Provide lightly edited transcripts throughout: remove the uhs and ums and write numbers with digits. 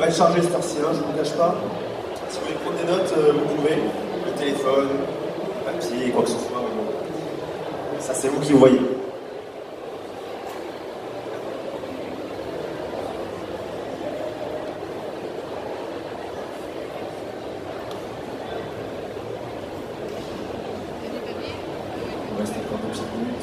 va être chargé cette heure-ci, hein, je ne vous cache pas. Si vous voulez prendre des notes, vous pouvez. Le téléphone, le papier, quoi que ce soit. Mais bon. Ça, c'est vous qui vous voyez. On reste encore 2 petites minutes.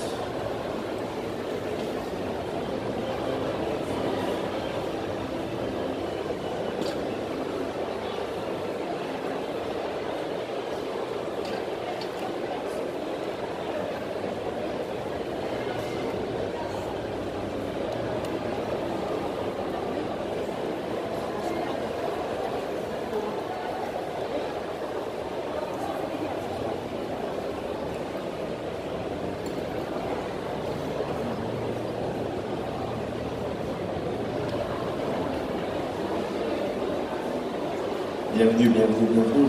Bienvenue, bienvenue, bienvenue.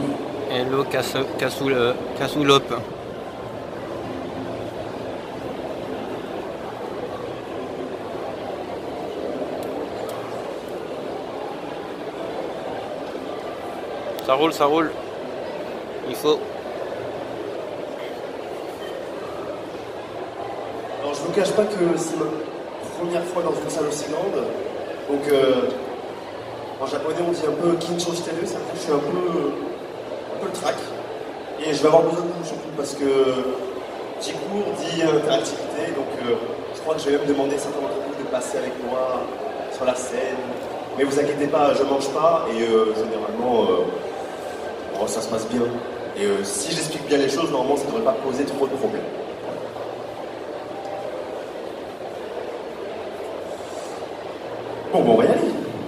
Hello Kassoulop. Ça roule, ça roule. Il faut. Alors je ne vous cache pas que c'est ma première fois dans une salle aussi grande. Donc en japonais on dit un peu kincho shiteru, ça veut dire que je suis un peu le trac. Et je vais avoir besoin de vous surtout parce que petit cours dit interactivité, donc je crois que je vais même demander certainement d'entre vous de passer avec moi sur la scène. Mais vous inquiétez pas, je mange pas et généralement ça se passe bien. Et si j'explique bien les choses, normalement ça ne devrait pas poser trop de problèmes. Bon, on va y aller.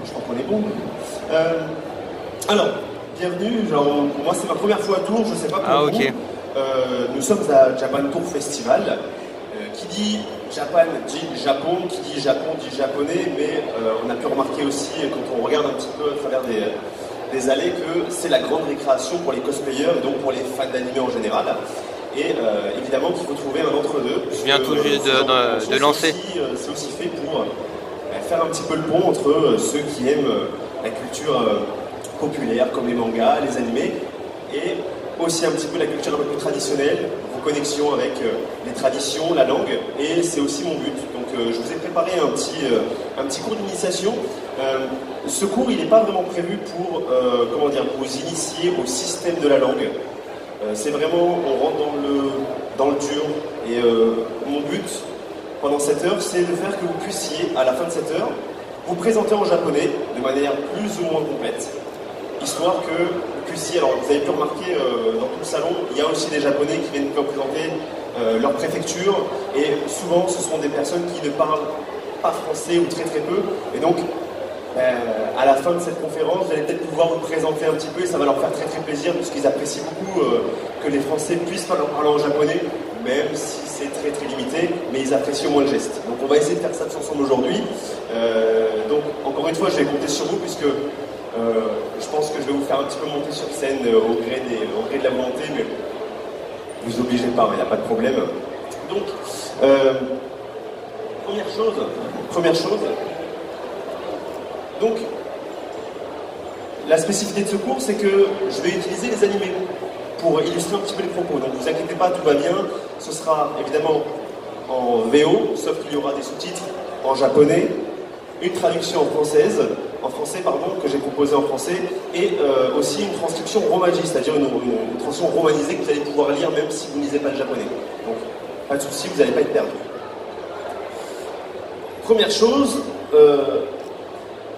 Je crois qu'on est bon. Alors, bienvenue. Genre, pour moi, c'est ma première fois à Tours. Je ne sais pas pour vous. Nous sommes à Japan Tour Festival. Qui dit Japan dit Japon. Qui dit Japon dit japonais. Mais on a pu remarquer aussi, quand on regarde un petit peu à travers des allées, que c'est la grande récréation pour les cosplayers et donc pour les fans d'anime en général. Et évidemment qu'il faut trouver un entre-deux. Je viens tout juste de lancer. C'est aussi fait pour faire un petit peu le pont entre ceux qui aiment la culture populaire comme les mangas, les animés, et aussi un petit peu la culture un peu plus traditionnelle, vos connexions avec les traditions, la langue, et c'est aussi mon but. Donc je vous ai préparé un petit cours d'initiation. Ce cours, il n'est pas vraiment prévu pour pour vous initier au système de la langue. C'est vraiment, on rentre dans le dur, et mon but pendant cette heure, c'est de faire que vous puissiez, à la fin de cette heure, vous présenter en japonais de manière plus ou moins complète, histoire que vous puissiez, alors vous avez pu remarquer dans tout le salon, il y a aussi des japonais qui viennent présenter leur préfecture, et souvent ce sont des personnes qui ne parlent pas français ou très très peu, et donc à la fin de cette conférence, vous allez peut-être pouvoir vous présenter un petit peu, et ça va leur faire très très plaisir, puisqu'ils apprécient beaucoup que les Français puissent parler en japonais, même si c'est très très limité, mais ils apprécient au moins le geste. Donc on va essayer de faire ça tous ensemble aujourd'hui. Donc encore une fois, je vais compter sur vous, puisque je pense que je vais vous faire un petit peu monter sur scène au gré de la volonté, mais vous obligez pas, il n'y a pas de problème. Donc, première chose, donc, la spécificité de ce cours, c'est que je vais utiliser les animés pour illustrer un petit peu les propos. Donc, ne vous inquiétez pas, tout va bien. Ce sera évidemment en VO, sauf qu'il y aura des sous-titres en japonais, une traduction en français, que j'ai proposée en français, et aussi une transcription romagie, c'est-à-dire une traduction romanisée que vous allez pouvoir lire même si vous ne lisez pas le japonais. Donc, pas de souci, vous n'allez pas être perdu. Première chose,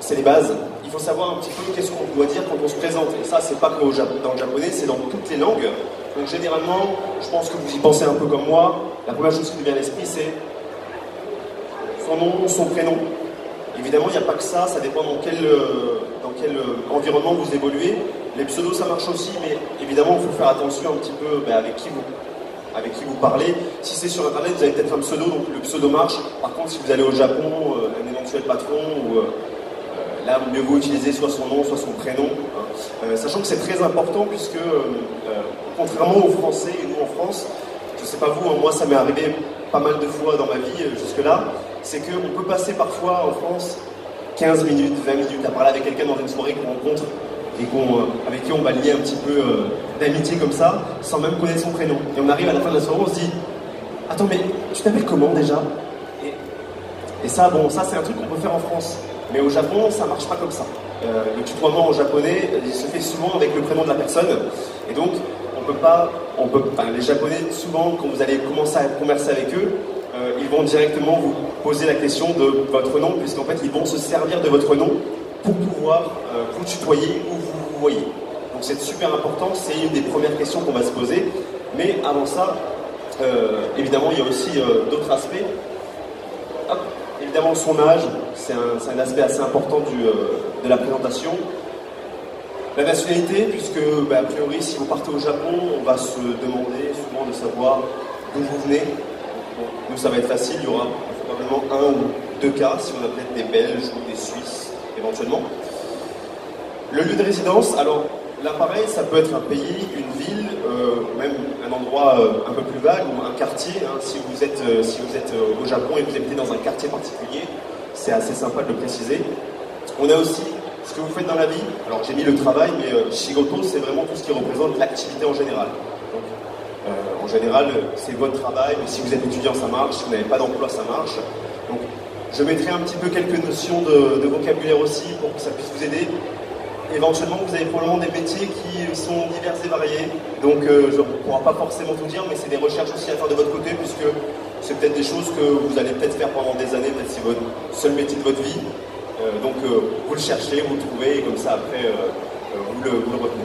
c'est les bases. Il faut savoir un petit peu qu'est-ce qu'on doit dire quand on se présente. Et ça, c'est pas que dans le japonais, c'est dans toutes les langues. Donc généralement, je pense que vous y pensez un peu comme moi. La première chose qui me vient à l'esprit, c'est son nom, son prénom. Évidemment, il n'y a pas que ça, ça dépend dans quel environnement vous évoluez. Les pseudos, ça marche aussi, mais évidemment, il faut faire attention un petit peu avec qui vous parlez. Si c'est sur Internet, vous avez peut-être un pseudo, donc le pseudo marche. Par contre, si vous allez au Japon, un éventuel patron, là, mieux vaut utiliser soit son nom, soit son prénom. Sachant que c'est très important, puisque, contrairement aux Français, et nous en France, je ne sais pas vous, moi ça m'est arrivé pas mal de fois dans ma vie jusque-là, c'est qu'on peut passer parfois en France 15 minutes, 20 minutes à parler avec quelqu'un dans une soirée qu'on rencontre et avec qui on va lier un petit peu d'amitié comme ça, sans même connaître son prénom. Et on arrive à la fin de la soirée, on se dit « Attends, mais tu t'appelles comment déjà ?» Et ça, bon, ça c'est un truc qu'on peut faire en France. Mais au Japon, ça marche pas comme ça. Le tutoiement en japonais, il se fait souvent avec le prénom de la personne. Et donc, les Japonais, souvent, quand vous allez commencer à converser avec eux, ils vont directement vous poser la question de votre nom, puisqu'en fait, ils vont se servir de votre nom pour pouvoir vous tutoyer ou vous voyez. Donc c'est super important, c'est une des premières questions qu'on va se poser. Mais avant ça, évidemment, il y a aussi d'autres aspects. Hop. Évidemment, son âge, c'est un aspect assez important de la présentation. La nationalité, puisque, a priori, si vous partez au Japon, on va se demander souvent de savoir d'où vous venez. Bon, nous, ça va être facile, il y aura probablement 1 ou 2 cas, si on a peut-être des Belges ou des Suisses, éventuellement. Le lieu de résidence, alors là, pareil, ça peut être un pays, une ville, même un endroit un peu plus vague, ou un quartier. Hein, si vous êtes au Japon et que vous habitez dans un quartier particulier, c'est assez sympa de le préciser. On a aussi ce que vous faites dans la vie. Alors j'ai mis le travail, mais Shigoto, c'est vraiment tout ce qui représente l'activité en général. Donc, en général, c'est votre travail, mais si vous êtes étudiant, ça marche. Si vous n'avez pas d'emploi, ça marche. Donc, je mettrai un petit peu quelques notions de vocabulaire aussi pour que ça puisse vous aider. Éventuellement, vous avez probablement des métiers qui sont divers et variés. Donc, je ne pourrai pas forcément tout dire, mais c'est des recherches aussi à faire de votre côté, puisque c'est peut-être des choses que vous allez peut-être faire pendant des années, peut-être c'est votre seul métier de votre vie. Donc, vous le cherchez, vous le trouvez, et comme ça, après, vous le retenez.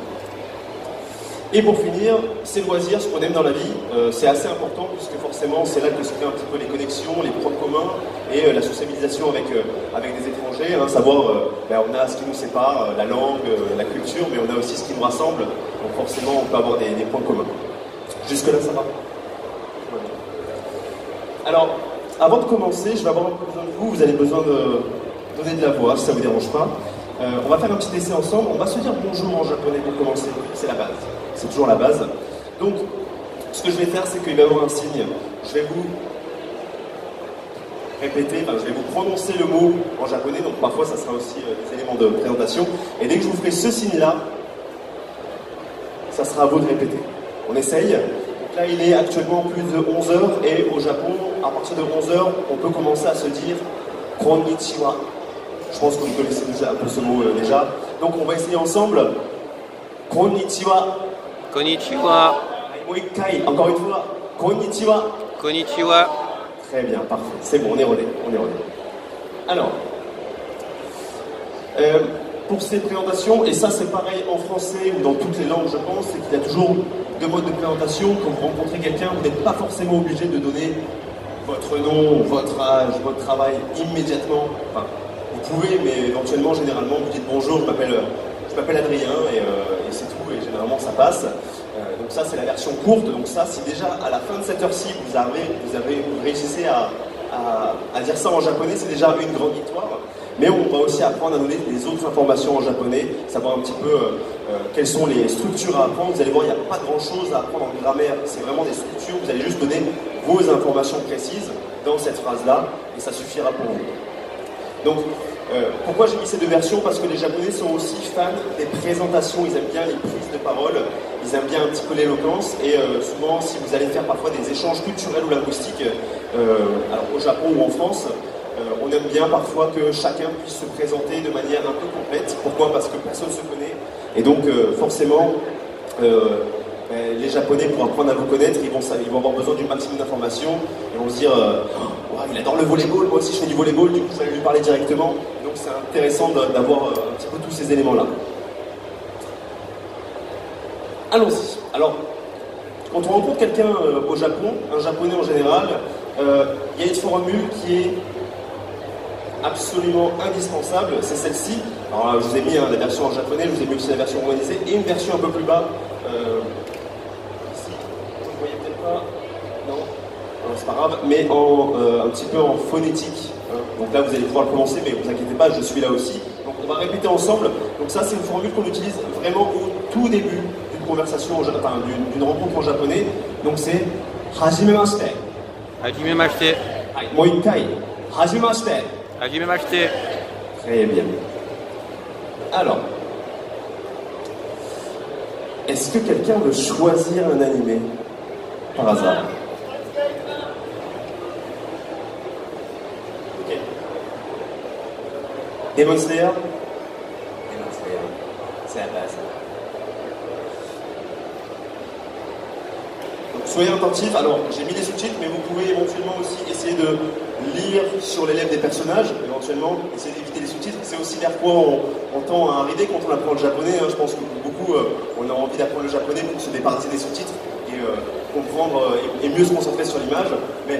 Et pour finir, ces loisirs, ce qu'on aime dans la vie, c'est assez important, puisque forcément, c'est là que se créent un petit peu les connexions, les points communs, et la sociabilisation avec des étrangers, hein, savoir, on a ce qui nous sépare, la langue, la culture, mais on a aussi ce qui nous rassemble, donc forcément on peut avoir des points communs. Jusque là ça va. Voilà. Alors, avant de commencer, je vais avoir un peu besoin de vous, vous avez besoin de donner de la voix, si ça ne vous dérange pas. On va faire un petit essai ensemble, on va se dire bonjour en japonais pour commencer, c'est la base, c'est toujours la base. Donc, ce que je vais faire, c'est qu'il va y avoir un signe, je vais vous répéter, je vais vous prononcer le mot en japonais, donc parfois ça sera aussi des éléments de présentation, et dès que je vous ferai ce signe-là, ça sera à vous de répéter. On essaye. Donc là, il est actuellement plus de 11h, et au Japon, à partir de 11h, on peut commencer à se dire Konnichiwa. Je pense que vous connaissez déjà un peu ce mot déjà. Donc on va essayer ensemble. Konnichiwa. Konnichiwa. Encore une fois. Konnichiwa. Konnichiwa. Très bien, parfait. C'est bon, on est rodé. Alors, pour ces présentations, et ça c'est pareil en français ou dans toutes les langues je pense, c'est qu'il y a toujours 2 modes de présentation. Quand vous rencontrez quelqu'un, vous n'êtes pas forcément obligé de donner votre nom, votre âge, votre travail immédiatement. Enfin, vous pouvez, mais éventuellement, généralement, vous dites bonjour, je m'appelle Adrien, et c'est tout, et généralement ça passe. Donc ça, c'est la version courte. Donc ça, si déjà à la fin de cette heure-ci, vous réussissez à dire ça en japonais, c'est déjà une grande victoire. Mais on va aussi apprendre à donner les autres informations en japonais, savoir un petit peu quelles sont les structures à apprendre. Vous allez voir, il n'y a pas grand-chose à apprendre en grammaire. C'est vraiment des structures. Vous allez juste donner vos informations précises dans cette phrase-là, et ça suffira pour vous. Donc, pourquoi j'ai mis ces 2 versions? Parce que les Japonais sont aussi fans des présentations, ils aiment bien les prises de parole, ils aiment bien un petit peu l'éloquence, et souvent, si vous allez faire parfois des échanges culturels ou linguistiques, alors au Japon ou en France, on aime bien parfois que chacun puisse se présenter de manière un peu complète. Pourquoi? Parce que personne ne se connaît, et donc forcément, les Japonais, pour apprendre à vous connaître, ils vont avoir besoin du maximum d'informations. Ils vont se dire il adore le volleyball, moi aussi je fais du volleyball, du coup je vais lui parler directement. Donc c'est intéressant d'avoir un petit peu tous ces éléments-là. Allons-y. Alors, quand on rencontre quelqu'un au Japon, un Japonais en général, il y a une formule qui est absolument indispensable, c'est celle-ci. Alors je vous ai mis la version en japonais, je vous ai mis aussi la version romanisée, et une version un peu plus bas. Ici, vous ne voyez peut-être pas, non, c'est pas grave, mais un petit peu en phonétique. Hein. Donc là, vous allez pouvoir le prononcer, mais ne vous inquiétez pas, je suis là aussi. Donc on va répéter ensemble. Donc ça, c'est une formule qu'on utilise vraiment au tout début d'une conversation, d'une rencontre en japonais. Donc c'est Hajimemashite. Hajimemashite. Moi ikai. Hajimemashite. Hajimemashite. Très bien. Alors, est-ce que quelqu'un veut choisir un animé par hasard? Ok. Demon Slayer? Demon Slayer. C'est la base. Donc, soyez attentifs. Alors, j'ai mis des sous-titres, mais vous pouvez éventuellement aussi essayer de lire sur les lèvres des personnages, éventuellement, essayer d'éviter les sous-titres. C'est aussi vers quoi on tend à arriver quand on apprend le japonais. Hein. Je pense que pour beaucoup, on a envie d'apprendre le japonais pour se débarrasser des sous-titres et comprendre et mieux se concentrer sur l'image. Mais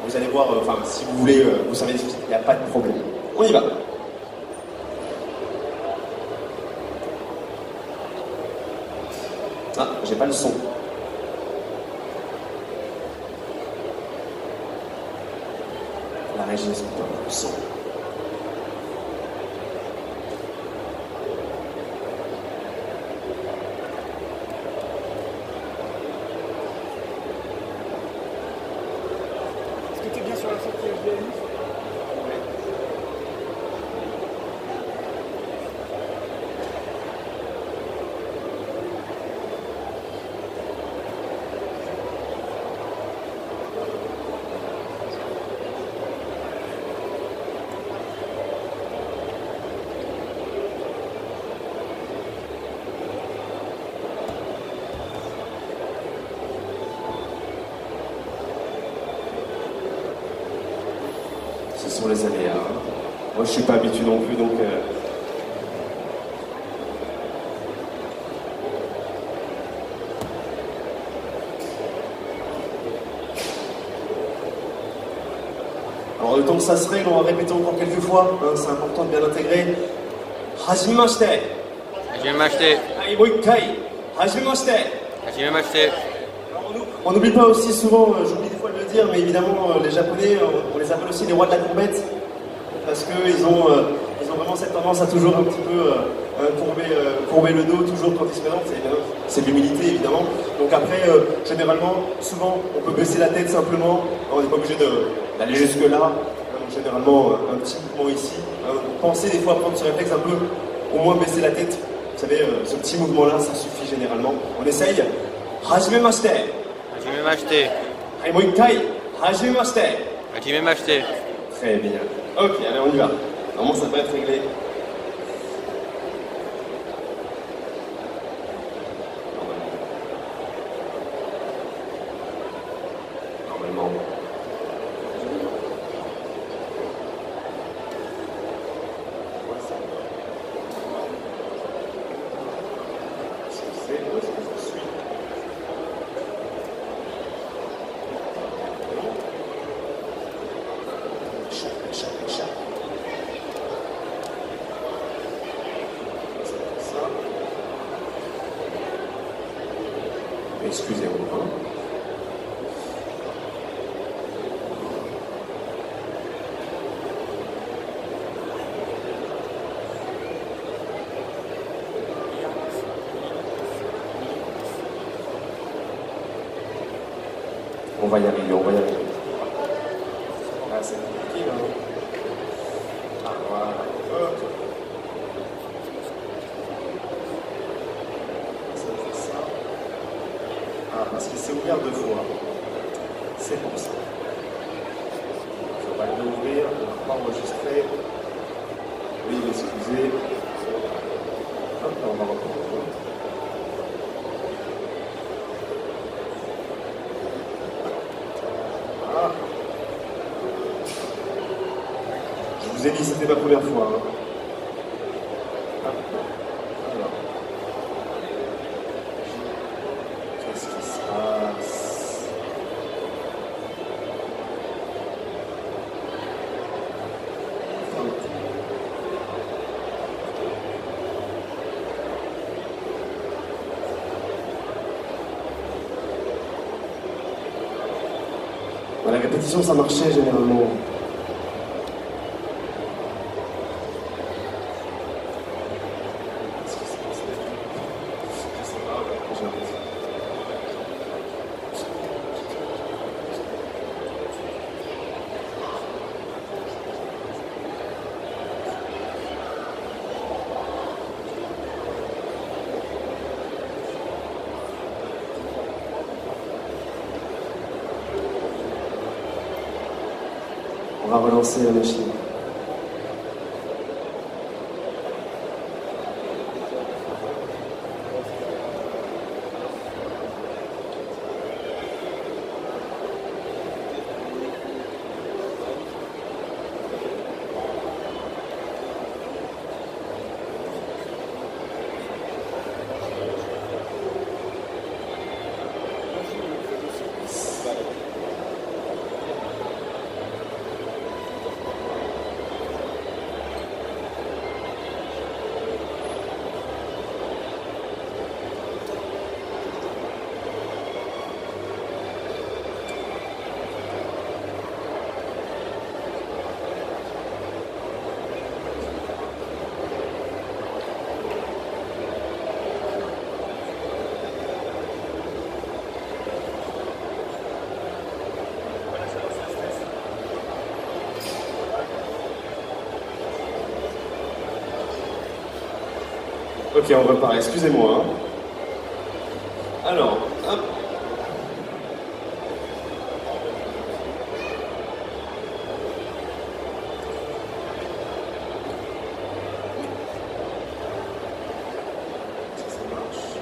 vous allez voir, enfin, si vous voulez, vous savez les sous-titres, il n'y a pas de problème. On y va. Ah, j'ai pas le son. La régie, est-ce qu'on peut avoir le son? Est-ce que tu es bien sur la sortie HDMI? Ce sont les aléas. Hein. Moi, je suis pas habitué non plus, donc... Alors, le temps que ça se règle, on va répéter encore quelques fois. Hein, c'est important de bien intégrer. Hajimemashite. Hajimemashite. Allez, mo ikkai. Hajimemashite. Hajimemashite. On n'oublie pas aussi souvent, j'oublie des fois de le dire, mais évidemment, les Japonais, on les appelle aussi les rois de la courbette, parce qu'ils ont vraiment cette tendance à toujours un petit peu courber le dos, toujours quand ils se présentent, c'est de l'humilité évidemment. Donc après, généralement, souvent, on peut baisser la tête simplement, on n'est pas obligé d'aller jusque-là, donc généralement, un petit mouvement ici. Pensez des fois à prendre ce réflexe un peu, au moins baisser la tête, vous savez, ce petit mouvement-là, ça suffit généralement. On essaye. Hajimemashite. Hajimemashite. Allez, mo ikkai. Hajimemashite. Hajimemashite. Très bien. Ok, allez, on y va. Normalement, ça devrait être réglé. Normalement. Est-ce que c'est où est-ce que je suis? Échappe. Ça. Excusez-moi. On va y arriver. Ah, c'est compliqué, là. Ah, voilà. Ok. Ça fait ça. Ah, parce qu'il s'est ouvert 2 fois. C'est pour ça. On va l'ouvrir, on va pas enregistrer. Oui, excusez. Hop, là, on va reprendre. Ah. Je vous ai dit, c'était ma première fois. Hein. Alors. Qu'est-ce qui se passe? À la répétition, ça marchait généralement. va relancer la machine. Ok, on repart, excusez-moi. Hein. Alors, hop. Ça marche.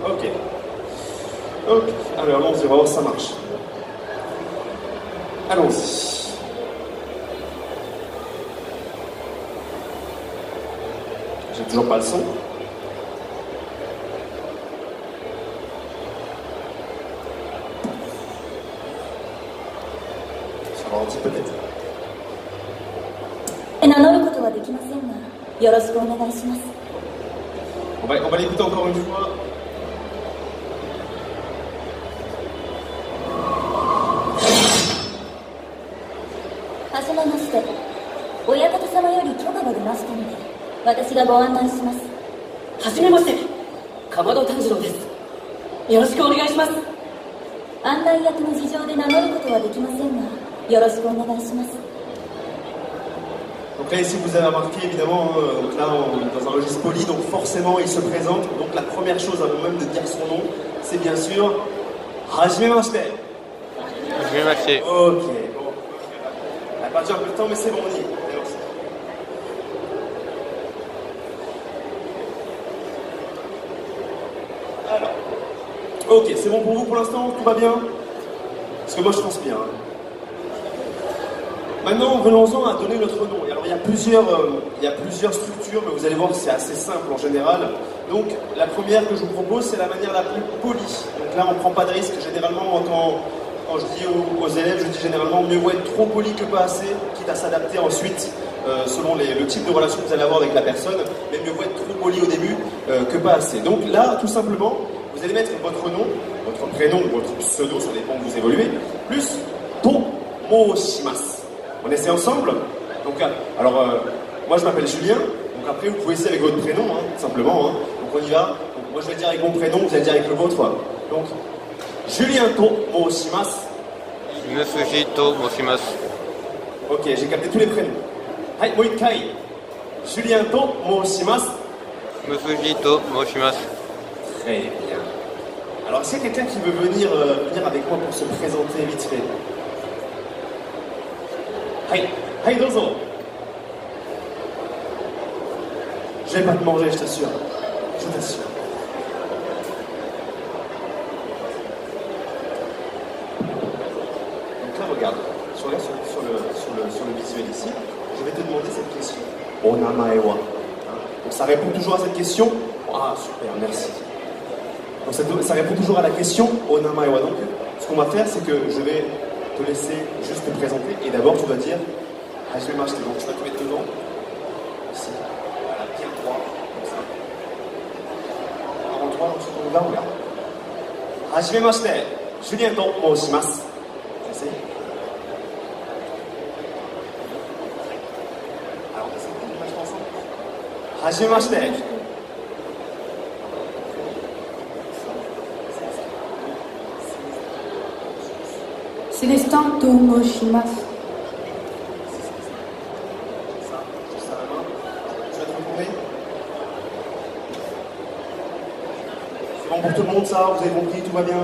Ok. Ok. Alors, allons-y, on va voir si ça marche. Allons-y. J'ai toujours pas le son. Sur l'ordi peut-être. 名乗ることはできませんが、よろしくお願いします。On va l'écouter encore une fois. はじめまして。親方様より許可が出ましたので、私がご案内します。はじめまして、かまど炭治郎です。よろしくお願いします。案内役の事情で名乗ることはできませんが、よろしくお願いします。 Donc là ici vous avez remarqué évidemment, donc là dans un registre poli, donc forcément il se présente. Donc la première chose avant même de dire son nom, c'est bien sûr Hajimemashite. Hajimemashite. Ok, bon. On a perdu un peu de temps mais c'est bon, on y est. Alors, ok, c'est bon pour vous pour l'instant, tout va bien? Parce que moi je transpire. Hein. Maintenant, venons-en à donner notre nom. Et alors, il y a plusieurs structures, mais vous allez voir que c'est assez simple en général. Donc, la première que je vous propose, c'est la manière la plus polie. Donc là, on ne prend pas de risque. Généralement, quand je dis aux élèves, je dis généralement mieux vaut être trop poli que pas assez, quitte à s'adapter ensuite selon le type de relation que vous allez avoir avec la personne. Mais mieux vaut être trop poli au début que pas assez. Donc là, tout simplement, vous allez mettre votre nom, votre prénom, votre pseudo, ça dépend où vous évoluez, plus Tomoshimasu. On essaie ensemble. Donc, alors, moi je m'appelle Julien. Donc après, vous pouvez essayer avec votre prénom, hein, tout simplement. Hein. Donc on y va. Donc, moi je vais dire avec mon prénom, vous allez dire avec le vôtre. Donc, Julien Tomoshimasu. Musuji Tomoshimasu. Ok, j'ai capté tous les prénoms. Hai, moikai. Julien Tomoshimasu. Musuji Tomoshimasu. Très bien. Alors, est-ce qu'il y a quelqu'un qui veut venir avec moi pour se présenter vite fait? Hey, dozo. Je vais pas te manger, je t'assure. Je t'assure. Donc là, regarde. Sur le visuel ici, je vais te demander cette question. Onamae wa. Donc ça répond toujours à cette question. Ah, super, merci. Donc ça répond toujours à la question Onamae wa. Donc, ce qu'on va faire, c'est que je vais te laisser juste te présenter et d'abord tu dois dire Hajimemashite, donc tu vas te mettre devant ici, voilà, bien droit, comme ça avant toi, ensuite on va, regarde Hajimemashite, Julien Tomoshimasu. J'essaie. Alors on essaie de mettre ensemble. Hajimemashite. Céleste. Célestin to Moshimasu. C'est bon pour tout le monde ça, vous avez compris, tout va bien.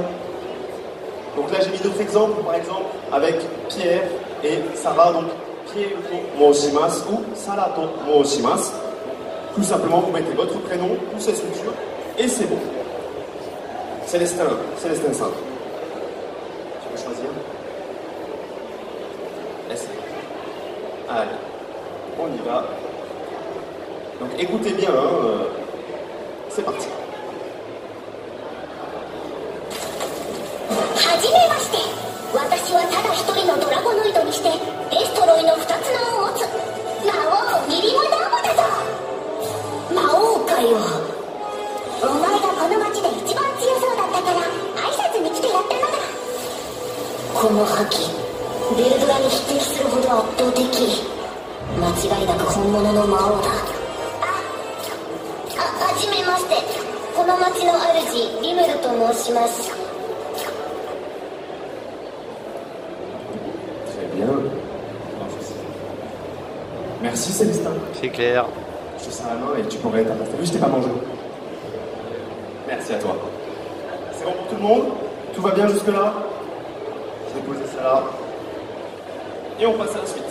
Donc là j'ai mis d'autres exemples, par exemple avec Pierre et Sarah, donc Pierre to Moshimasu ou Sarah to Moshimasu. Tout simplement vous mettez votre prénom, toutes ces structures, et c'est bon. Célestin, Célestin simple. Tu peux choisir. Laisse. Allez, on y va. Donc écoutez bien, c'est parti. はじめまして。私はただ一人のドラゴノイドにしてデストロイの2つ名を持つ魔王ミリムダーボだぞ。魔王かよ。お前がこの町で一番強そうだったから挨拶に来てやったのだ。この覇気ベルドラに匹敵するほど圧倒的。間違いなく本物の魔王だ。はじめまして。この町の主リムルと申します。 Bien. Merci Célestin. C'est clair. Je te serre la main et tu pourrais être à ta table. Je t'ai pas mangé. Merci à toi. C'est bon pour tout le monde? Tout va bien jusque-là? Je vais poser ça là. Et on passe à la suite.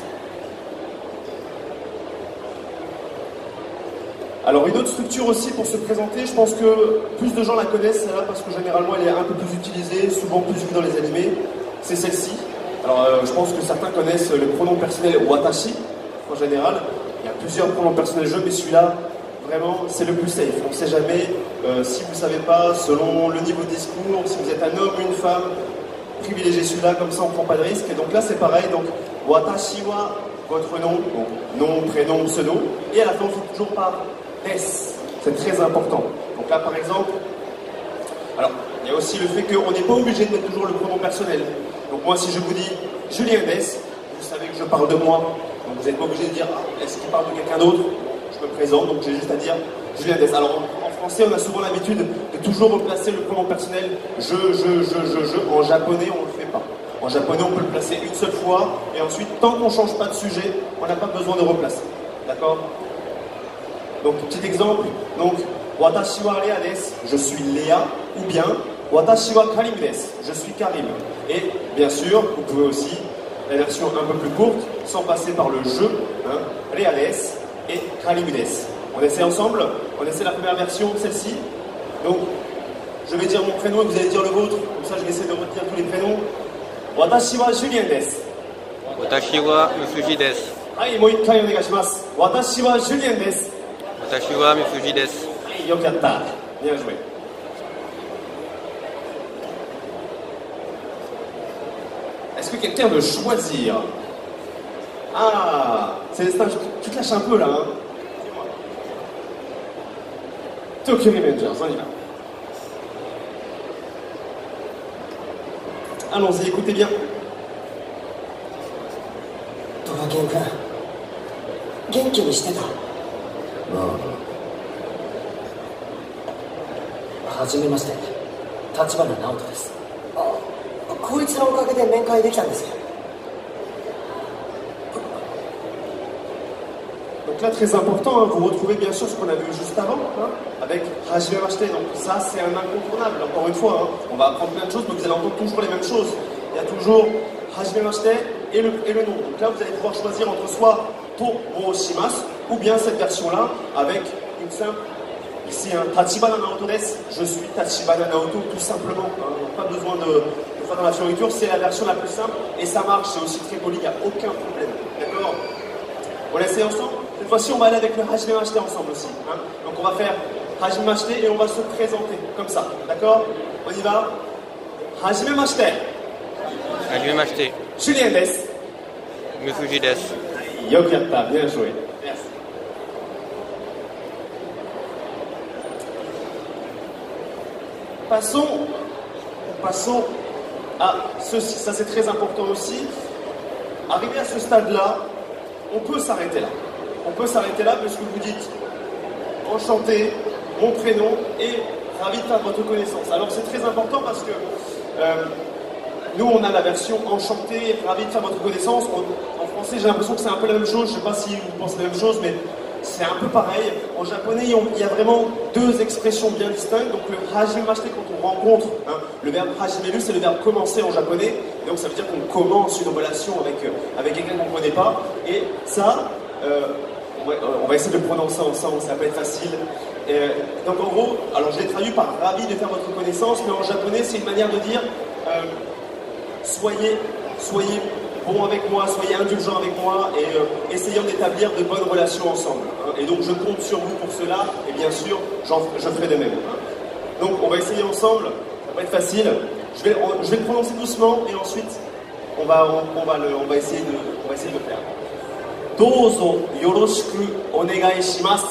Alors une autre structure aussi pour se présenter, je pense que plus de gens la connaissent celle-là parce que généralement elle est un peu plus utilisée, souvent plus vue dans les animés. C'est celle-ci. Alors je pense que certains connaissent le pronom personnel watashi en général. Il y a plusieurs pronoms personnels jeux, mais celui-là, vraiment, c'est le plus safe. On ne sait jamais si vous ne savez pas, selon le niveau de discours, si vous êtes un homme ou une femme, privilégiez celui-là, comme ça on ne prend pas de risque. Et donc là c'est pareil, donc watashi wa, votre nom, donc nom, prénom, pseudo, et à la fin on fait toujours par des. C'est très important. Donc là par exemple, alors il y a aussi le fait qu'on n'est pas obligé de mettre toujours le pronom personnel. Donc moi si je vous dis Julien Dess, vous savez que je parle de moi, donc vous n'êtes pas obligé de dire est-ce qu'il parle de quelqu'un d'autre? Je me présente, donc j'ai juste à dire Julien Dess. Alors en français on a souvent l'habitude de toujours replacer le pronom personnel je. En japonais on ne le fait pas. En japonais on peut le placer une seule fois et ensuite tant qu'on ne change pas de sujet, on n'a pas besoin de replacer. D'accord? Donc petit exemple, donc Watashi wa Léa desu, je suis Léa, ou bien Watashi wa Karim desu, je suis Karim. Et bien sûr, vous pouvez aussi la version un peu plus courte, sans passer par le je, hein, Léa desu et Karim desu. On essaie ensemble, on essaie la première version, celle-ci. Donc, je vais dire mon prénom et vous allez dire le vôtre, comme ça je vais essayer de retenir tous les prénoms. Watashi wa Julien desu. Watashi wa Mitsuji desu. はい、もう一回お願いします。私はジュリエンです。 Watashi wa Mitsuji desu. はい、よくやった。Bien joué. Est-ce que quelqu'un veut choisir? Ah, Célestin, tu te lâches un peu là, hein? Dis-moi. Tokyo Revengers, on y va. Allons-y, écoutez bien. ドラケン君元気にしてた？はじめまして、立花直人です。こいつのおかげで面会できたんですよ。 Donc là, très important, hein, vous retrouvez bien sûr ce qu'on a vu juste avant, hein, avec Hajime Mashite. Donc ça, c'est un incontournable. Encore une fois, hein, on va apprendre plein de choses, mais vous allez entendre toujours les mêmes choses. Il y a toujours Hajime Mashite et le nom. Donc là, vous allez pouvoir choisir entre soit To Moshimasu ou bien cette version-là avec une simple, ici, un Tachibana Naoto desu. Je suis Tachibana Naoto, tout simplement. Hein, pas besoin de faire dans la fioriture, c'est la version la plus simple et ça marche, c'est aussi très poli, il n'y a aucun problème. D'accord? On essaie ensemble? Cette fois-ci, on va aller avec le Hajime Mashite ensemble aussi. Hein. Donc on va faire Hajime Mashite et on va se présenter comme ça. D'accord? On y va? Hajime Mashite. Hajime mashite. Julien desu. Mitsuji desu. Yokyata, bien joué. Merci. Passons à ceci. Ça, c'est très important aussi. Arrivé à ce stade-là, on peut s'arrêter là. On peut s'arrêter là parce que vous dites enchanté, mon prénom et ravi de faire votre connaissance. Alors c'est très important parce que Nous, on a la version enchantée, ravi de faire votre connaissance. En français, j'ai l'impression que c'est un peu la même chose. Je ne sais pas si vous pensez la même chose, mais c'est un peu pareil. En japonais, il y a vraiment deux expressions bien distinctes. Donc le hajimemashite, quand on rencontre, hein, le verbe hajimeru, c'est le verbe commencer en japonais. Et donc ça veut dire qu'on commence une relation avec quelqu'un qu'on ne connaît pas. Et ça, on va essayer de le prononcer ensemble, ça va pas être facile. Donc en gros, alors je l'ai traduit par ravi de faire votre connaissance, mais en japonais, c'est une manière de dire soyez bon avec moi, soyez indulgents avec moi et essayons d'établir de bonnes relations ensemble. Hein. Et donc je compte sur vous pour cela et bien sûr je ferai de même. Hein. Donc on va essayer ensemble, ça va pas être facile. Je vais le prononcer doucement et ensuite on va essayer de le faire. Dozo yoroshiku onegai shimasu.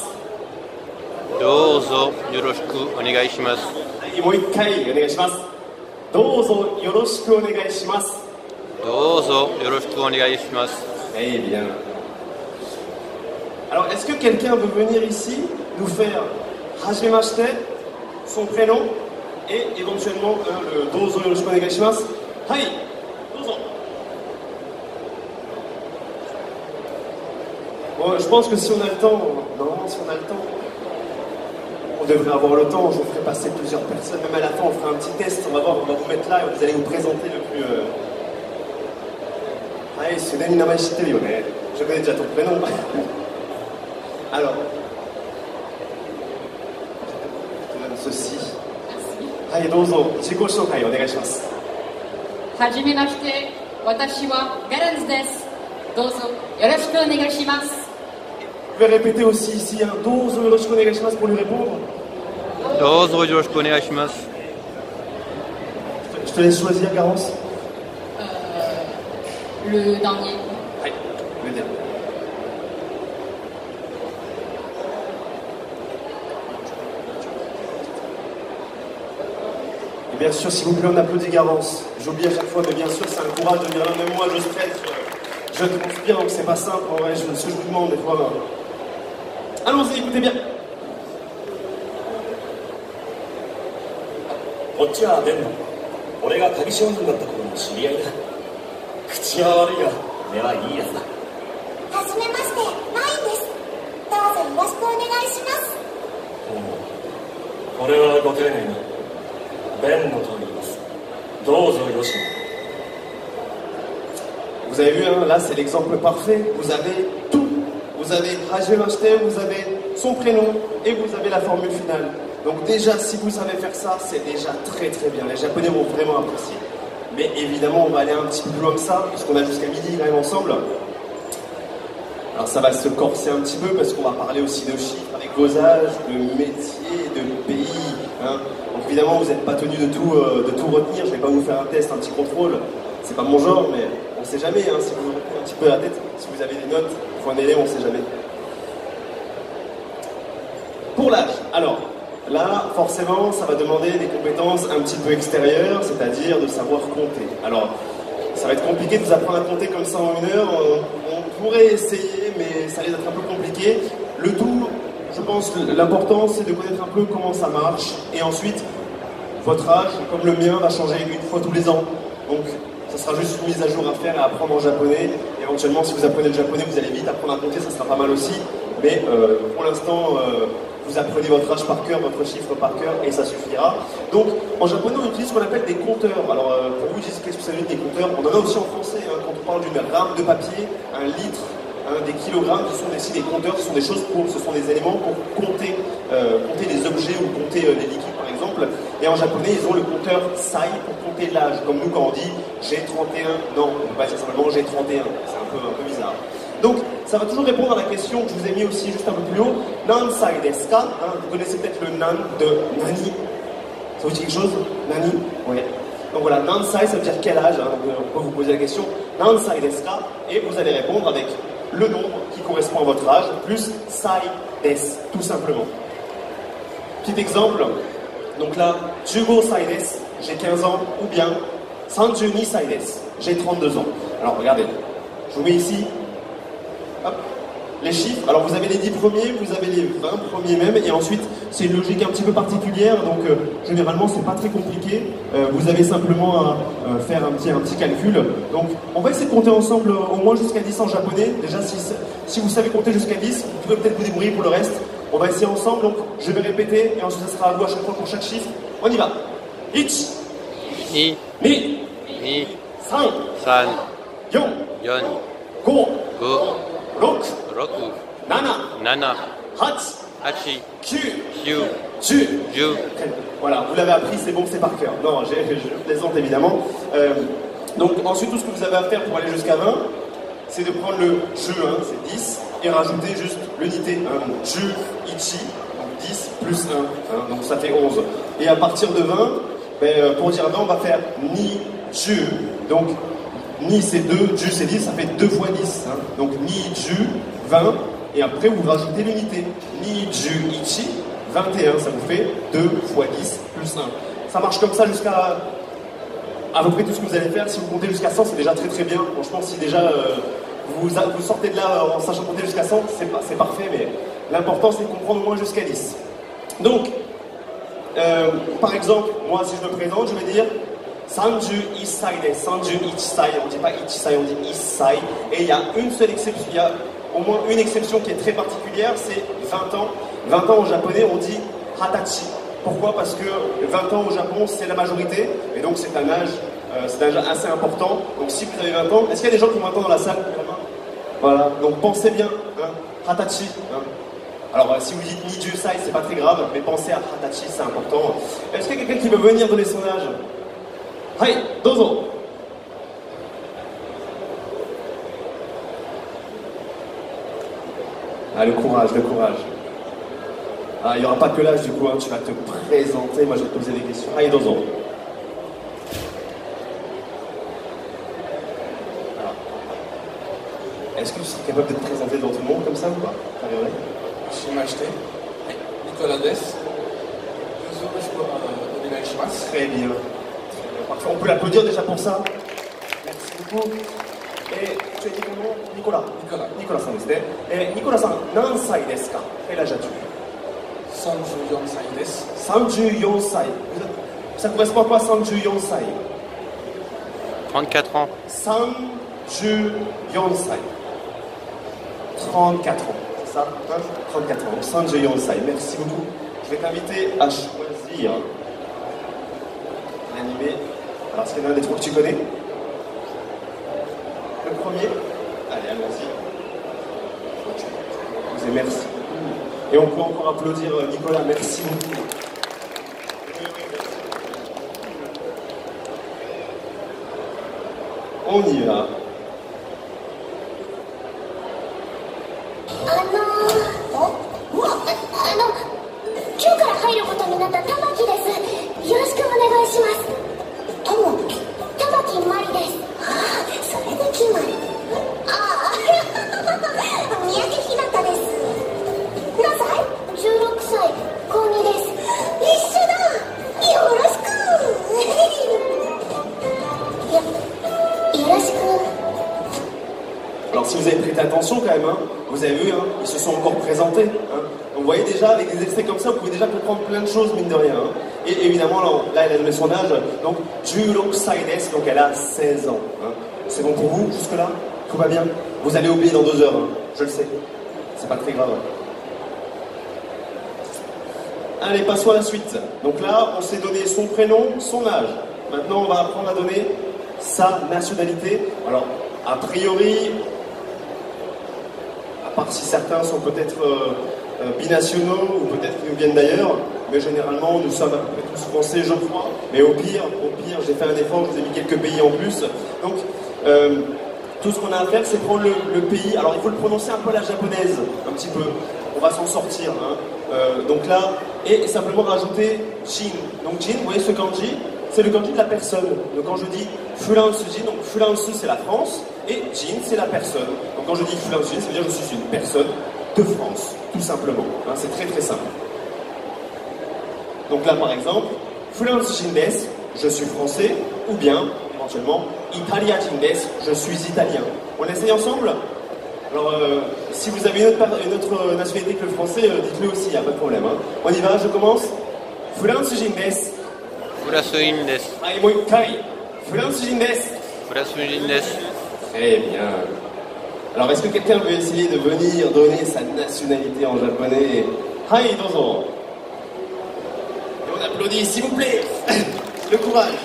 Dozo yoroshiku onegai shimasu. もう一回お願いします。どうぞよろしくお願いします。どうぞよろしくお願いします。Eh bien. Alors, est-ce que quelqu'un veut venir ici nous faire hajimemashite, son prénom, et éventuellement le dozo yoroshiku onegai shimasu? Hai, dozo. Bon, je pense que si on a le temps, normalement si on a le temps, on devrait avoir le temps, je vous ferai passer plusieurs personnes, même à la fin on fera un petit test, on va voir, on va vous mettre là et vous allez vous présenter le plus... Ah, c'est Nani Namae Shitteru yo ne. Je connais déjà ton prénom. Alors, je te donne ceci. Hai, dozo, jigo shoukai onegai shimasu. はじめまして、私はガランズです。どうぞよろしくお願いします。 Je vais répéter aussi ici, hein, dozo yoroshiku onegai shimasu pour lui répondre. どうぞよろしくお願いします。Je te laisse choisir, Garance. Le dernier. Hai, le dernier. Et bien sûr, s'il vous plaît, on applaudit Garance. J'oublie à chaque fois, mais bien sûr, c'est un courage de venir là. Même moi, je stresse, je transpire, donc c'est pas simple. En vrai, ce que je vous demande des fois. Allons-y, écoutez bien. こっちはベンノ。俺が鍵商人だった頃の知り合いだ。口は悪いが根はいいやつだ。はじめまして、マインです。どうぞよろしくお願いします。これはご丁寧に。ベンノと言います。どうぞよろしく。 Vous avez vu, hein, là c'est l'exemple parfait. Vous avez tout. Vous avez hajimemashite, vous avez son prénom et vous avez la formule finale. Donc déjà, si vous savez faire ça, c'est déjà très très bien. Les Japonais vont vraiment apprécier. Mais évidemment, on va aller un petit peu plus loin que ça, puisqu'on a jusqu'à midi quand même ensemble. Alors ça va se corser un petit peu, parce qu'on va parler aussi de chiffres avec vos âges, de métiers, de pays. Hein. Donc évidemment, vous n'êtes pas tenu de tout retenir. Je ne vais pas vous faire un test, un petit contrôle. C'est pas mon genre, mais on ne sait jamais. Hein, si vous retenez un petit peu la tête, si vous avez des notes, il faut un élève, on ne sait jamais. Pour l'âge, alors... Là, forcément, ça va demander des compétences un petit peu extérieures, c'est-à-dire de savoir compter. Alors, ça va être compliqué de vous apprendre à compter comme ça en une heure. On pourrait essayer, mais ça risque d'être un peu compliqué. Le tout, je pense, l'important, c'est de connaître un peu comment ça marche. Et ensuite, votre âge, comme le mien, va changer une fois tous les ans. Donc, ça sera juste une mise à jour à faire et à apprendre en japonais. Éventuellement, si vous apprenez le japonais, vous allez vite apprendre à compter, ça sera pas mal aussi. Mais pour l'instant... vous apprenez votre âge par cœur, votre chiffre par cœur, et ça suffira. Donc, en japonais, on utilise ce qu'on appelle des compteurs. Alors, pour vous, qu'est-ce que ça veut dire des compteurs? On en a aussi en français, hein, quand on parle d'une rame de papier, un litre, hein, des kilogrammes, ce sont aussi des compteurs, ce sont des choses ce sont des éléments pour compter des objets ou compter des liquides, par exemple. Et en japonais, ils ont le compteur sai pour compter l'âge. Comme nous, quand on dit j'ai 31, non, on ne peut pas dire simplement j'ai 31, c'est un peu bizarre. Donc, ça va toujours répondre à la question que je vous ai mis aussi juste un peu plus haut. Nansai desu ka? Vous connaissez peut-être le nan de nani. Ça vous dit quelque chose? Nani? Oui. Donc voilà, nansai, ça veut dire quel âge, hein. On peut vous poser la question. Nansai desu ka? Et vous allez répondre avec le nombre qui correspond à votre âge, plus sai desu, tout simplement. Petit exemple. Donc là, 15 sai desu, j'ai 15 ans, ou bien 32 sai desu, j'ai 32 ans. Alors regardez, je vous mets ici. Hop. les chiffres. Alors vous avez les 10 premiers, vous avez les 20 premiers même, et ensuite c'est une logique un petit peu particulière, donc généralement c'est pas très compliqué. Vous avez simplement à faire un petit calcul. Donc on va essayer de compter ensemble au moins jusqu'à 10 en japonais. Déjà si vous savez compter jusqu'à 10, vous pouvez peut-être vous débrouiller pour le reste. On va essayer ensemble, donc je vais répéter, et ensuite ça sera à vous à chaque fois pour chaque chiffre. On y va. 1, 2、 2, 2、 3, 3、 4, 4、 5, 5、 6, 6、 7, 7、 8, 8、 9, 9、 10. 10。Voilà, vous l'avez appris, c'est bon, c'est par cœur. Non, je plaisante évidemment. Donc ensuite, tout ce que vous avez à faire pour aller jusqu'à 20, c'est de prendre le ju, hein, c'est 10, et rajouter juste l'unité. Hein, donc ju, ichi, donc 10 plus 1, hein, donc ça fait 11. Et à partir de 20, pour dire 20, on va faire ni ju. Donc ni c'est 2, ju c'est 10, ça fait 2 fois 10. Hein, donc ni ju, 20, et après vous rajoutez l'unité. Ni ju, ichi, 21, ça vous fait 2 fois 10 plus 1. Ça marche comme ça jusqu'à à peu près tout ce que vous allez faire. Si vous comptez jusqu'à 100, c'est déjà très très bien. Franchement, si déjà vous sortez de là en sachant compter jusqu'à 100, c'est parfait, mais l'important c'est de comprendre au moins jusqu'à 10. Donc, par exemple, moi si je me présente, je vais dire Sanju Issai des Sanju Ichisai. On ne dit pas Ichisai, on dit Issai. Et il y a une seule exception, il y a au moins une exception qui est très particulière, c'est 20 ans. 20 ans au japonais, on dit Hatachi. Pourquoi? Parce que 20 ans au Japon, c'est la majorité, et donc c'est un âge assez important. Donc si vous avez 20 ans, est-ce qu'il y a des gens qui ont 20 ans dans la salle? Voilà, donc pensez bien, hein, Hatachi. Hein. Alors si vous dites Nijusai, c'est pas très grave, mais pensez à Hatachi, c'est important. Est-ce qu'il y a quelqu'un qui veut venir donner son âge? Hai, dozo. Ah, le courage, le courage. Ah, il n'y aura pas que l'âge du coup, hein. Tu vas te présenter, moi je vais te poser des questions. Allez, dozo. Alors, est-ce que tu serais capable de te présenter devant tout le monde comme ça ou pas? Nicolas Des. Très bien. Parfait. On peut l'applaudir déjà pour ça. Merci beaucoup. Et tu as dit comment? Nicolas. Nicolasさんですね。Nicolasさん、何歳ですか? Quel âge as-tu? 34歳です。34歳。Ça correspond à quoi 34歳? 34 ans. 34歳。34 ans. C'est ça? 34 ans. 34歳. Merci beaucoup. Je vais t'inviter à choisir l'animé. Alors, est-ce qu'il y en a un des trois que tu connais? Le premier? Allez, allons-y. Je vous merci. Et on peut encore applaudir Nicolas, merci beaucoup. On y va. Alors si vous avez prêté attention quand même, hein, vous avez vu, hein, ils se sont encore présentés. Hein. Donc vous voyez déjà, avec des extraits comme ça, vous pouvez déjà comprendre plein de choses, mine de rien. Hein. Et évidemment, là, elle a donné son âge, donc Jurokusai desu, donc elle a 16 ans. Hein. C'est bon pour vous, jusque-là? Tout va bien? Vous allez oublier dans 2 heures, hein. Je le sais. C'est pas très grave. Allez, passons à la suite. Donc là, on s'est donné son prénom, son âge. Maintenant, on va apprendre à donner sa nationalité. Alors, a priori, à part si certains sont peut-être binationaux ou peut-être qu'ils nous viennent d'ailleurs, mais généralement, nous sommes à peu près tous français, je crois. Mais au pire, j'ai fait un effort, je vous ai mis quelques pays en plus. Donc, tout ce qu'on a à faire, c'est prendre le pays. Alors, il faut le prononcer un peu à la japonaise, un petit peu. On va s'en sortir. Hein. Donc là, et simplement rajouter Jin. Donc Jin, vous voyez ce kanji, c'est le kanji de la personne. Donc quand je dis Fulansu Jin, donc Fulansu c'est la France, et Jin c'est la personne. Donc quand je dis Fulansu Jin, ça veut dire que je suis une personne de France, tout simplement. Hein, c'est très très simple. Donc là par exemple, Fulansu Jin desu, je suis français, ou bien, éventuellement, Italia Jin desu, je suis italien. On essaye ensemble? Alors, si vous avez une autre nationalité que le français, dites-le aussi, il n'y a pas de problème. Hein. On y va, je commence. Furansujin desu. Furasuin desu. Allez, moi, kai. Furansujin desu. Furasujin desu. Très bien. Alors, est-ce que quelqu'un veut essayer de venir donner sa nationalité en japonais? Hai, dozo. Et on applaudit, s'il vous plaît. Le courage.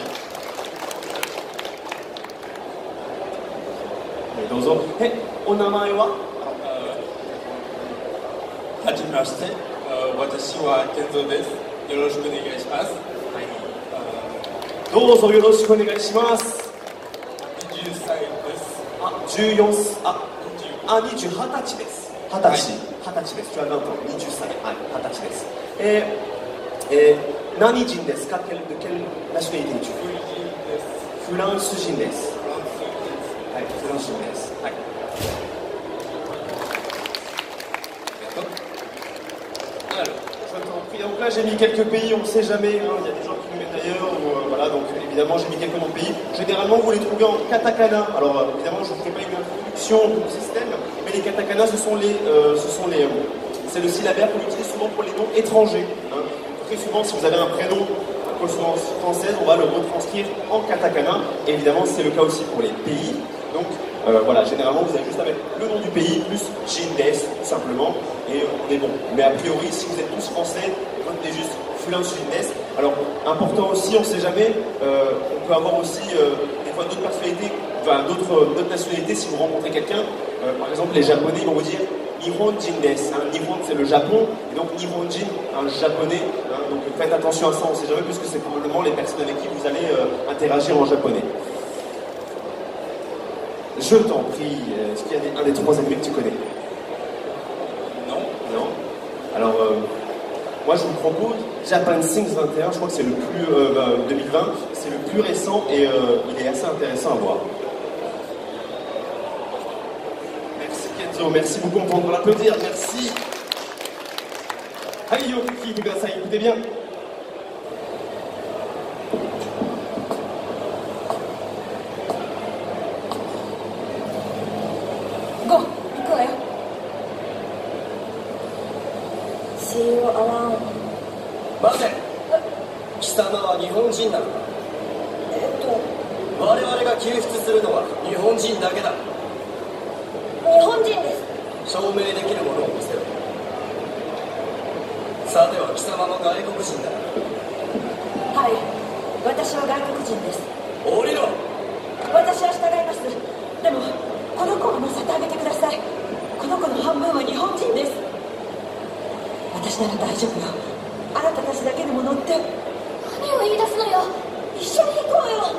Allez, dozo. Et, onamae wa? はじめまして、私は健三です。よろしくお願いします。どうぞよろしくお願いします。20歳です。あ、14歳、20歳です。20歳です。tu as 20 ans、20歳、はい、20歳です。何人ですか？de quelle nationalité es-tu？ フランス人です。はい、フランス人です。はい。Alors, je t'en prie. Donc là, j'ai mis quelques pays, on ne sait jamais, hein, il y a des gens qui nous mettent ailleurs, voilà, donc évidemment, j'ai mis quelques noms de pays. Généralement, vous les trouvez en katakana. Alors, évidemment, je ne fais pas une introduction du système, mais les katakana, c'est le syllabaire qu'on utilise souvent pour les noms étrangers. Hein. Très souvent, si vous avez un prénom à consonance française, on va le retranscrire en katakana. Et évidemment, c'est le cas aussi pour les pays. Donc, voilà, généralement, vous avez juste à mettre le nom du pays, plus Jindes, tout simplement, et on est bon. Mais a priori, si vous êtes tous français, retenez juste Fulin Jindes. Alors, important aussi, on ne sait jamais, on peut avoir aussi des fois d'autres personnalités, enfin d'autres nationalités si vous rencontrez quelqu'un. Par exemple, les Japonais, ils vont vous dire Nihon Jindes. Hein. Nihon, c'est le Japon, et donc Nihonjin, un japonais. Hein. Donc, faites attention à ça, on ne sait jamais, puisque c'est probablement les personnes avec qui vous allez interagir en japonais. Je t'en prie, est-ce qu'il y a un des trois animés que tu connais? Non. Non. Alors, moi je vous propose Japan Sings 21, je crois que c'est le plus 2020, c'est le plus récent et il est assez intéressant à voir. Merci Kenzo, merci beaucoup, on peut l'applaudir, merci. Hayo Kiki Kudasai, écoutez bien. 待て、貴様は日本人なのか？我々が救出するのは日本人だけだ。日本人です。証明できるものを見せろ。さては貴様も外国人だ。はい、私は外国人です。降りろ。私は従います。でもこの子を乗せてあげてください。この子の半分は日本人です。私なら大丈夫よ。あなたたちだけでも乗って。何を言い出すのよ。一緒に行こうよ。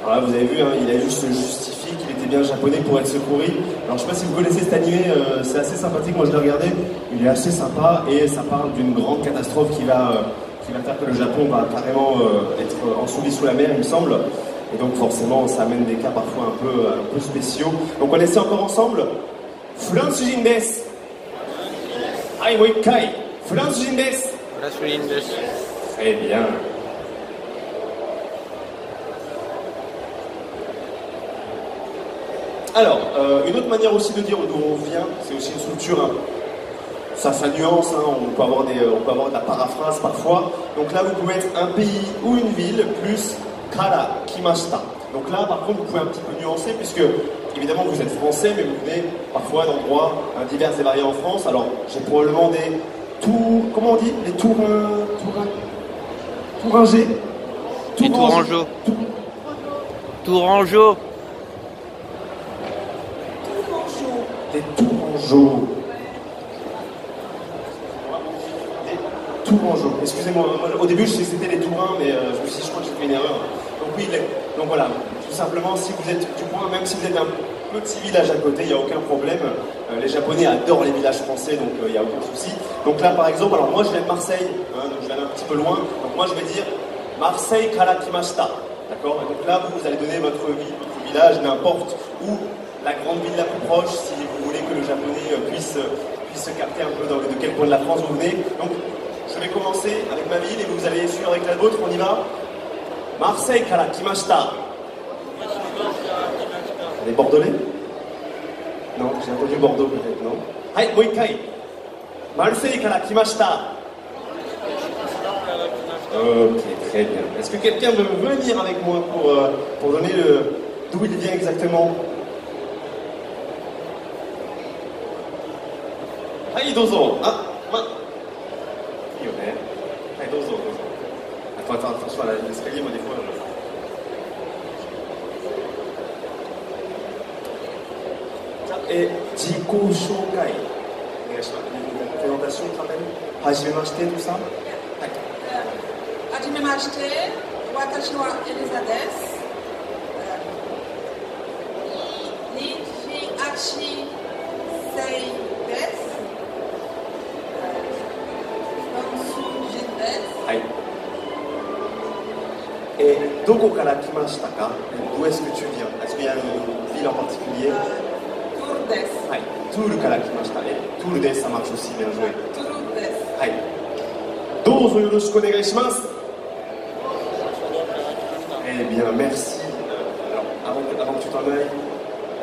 Voilà, vous avez vu, hein, il a juste justifié qu'il était bien japonais pour être secouru. Alors je sais pas si vous connaissez cet animé, c'est assez sympathique, moi je l'ai regardé, il est assez sympa et ça parle d'une grande catastrophe qui va faire que le Japon va carrément être enseveli sous la mer, il me semble. Et donc forcément ça amène des cas parfois un peu spéciaux. Donc on essaie encore ensemble. Furansujin desu. Aïe, moi kai. Furansujin desu. Furasujin desu. Très bien. Alors, une autre manière aussi de dire d'où on vient, c'est aussi une structure, hein. Ça nuance, hein, on peut avoir de la paraphrase parfois. Donc là, vous pouvez être un pays ou une ville, plus kara kimashita. Donc là, par contre, vous pouvez un petit peu nuancer, puisque, évidemment, vous êtes français, mais vous venez parfois d'endroits divers et variés en France. Alors, j'ai probablement des comment on dit? Les Tourangers? Les Tourangeaux. Tourangeaux. Des Tourangeaux. Des Tourangeaux. Excusez-moi, au début je sais que c'était les Tourins, mais je me suis dit, je crois que j'ai fait une erreur. Donc oui, donc voilà, tout simplement, si vous êtes du coin, même si vous êtes un petit village à côté, il n'y a aucun problème. Les Japonais adorent les villages français, donc il n'y a aucun souci. Donc là, par exemple, alors moi je viens de Marseille, hein, donc je viens un petit peu loin, donc moi je vais dire Marseille kara kimashita. D'accord? Et donc là, vous allez donner votre ville, votre village, n'importe où. La grande ville la plus proche, si vous voulez que le japonais puisse se capter un peu de quel point de la France vous venez. Donc, je vais commencer avec ma ville et vous allez suivre avec la vôtre. On y va. Marseille kara kimashita. Les Bordelais? Non, j'ai entendu Bordeaux peut-être, non? Hai, moikai. Marseille kara kimashita. Ok, très bien. Est-ce que quelqu'un veut venir avec moi pour donner d'où il vient exactement? Hai, dozo. Ah, il y en a. Hai, dozo. Attends, attention à l'escalier, moi des fois. Et Jiko Shokai. Présentation, tu te rappelles? Hajimemashite, tout ça? Hajimemashite, watashi wa Elisa desu. Nishi sei desu. Nonsu desu. Hai. Et doko kara kimashita ka? D'où est-ce que tu viens? Est-ce qu'il y a une ville en particulier? Tour desu. Hai. Tour kara kimashita. Et Tour desu, ça marche aussi, bien joué. Tour desu. Hai. Dozo yoroshiku onegai shimasu. Eh bien, merci. Alors, avant que tu t'en ailles,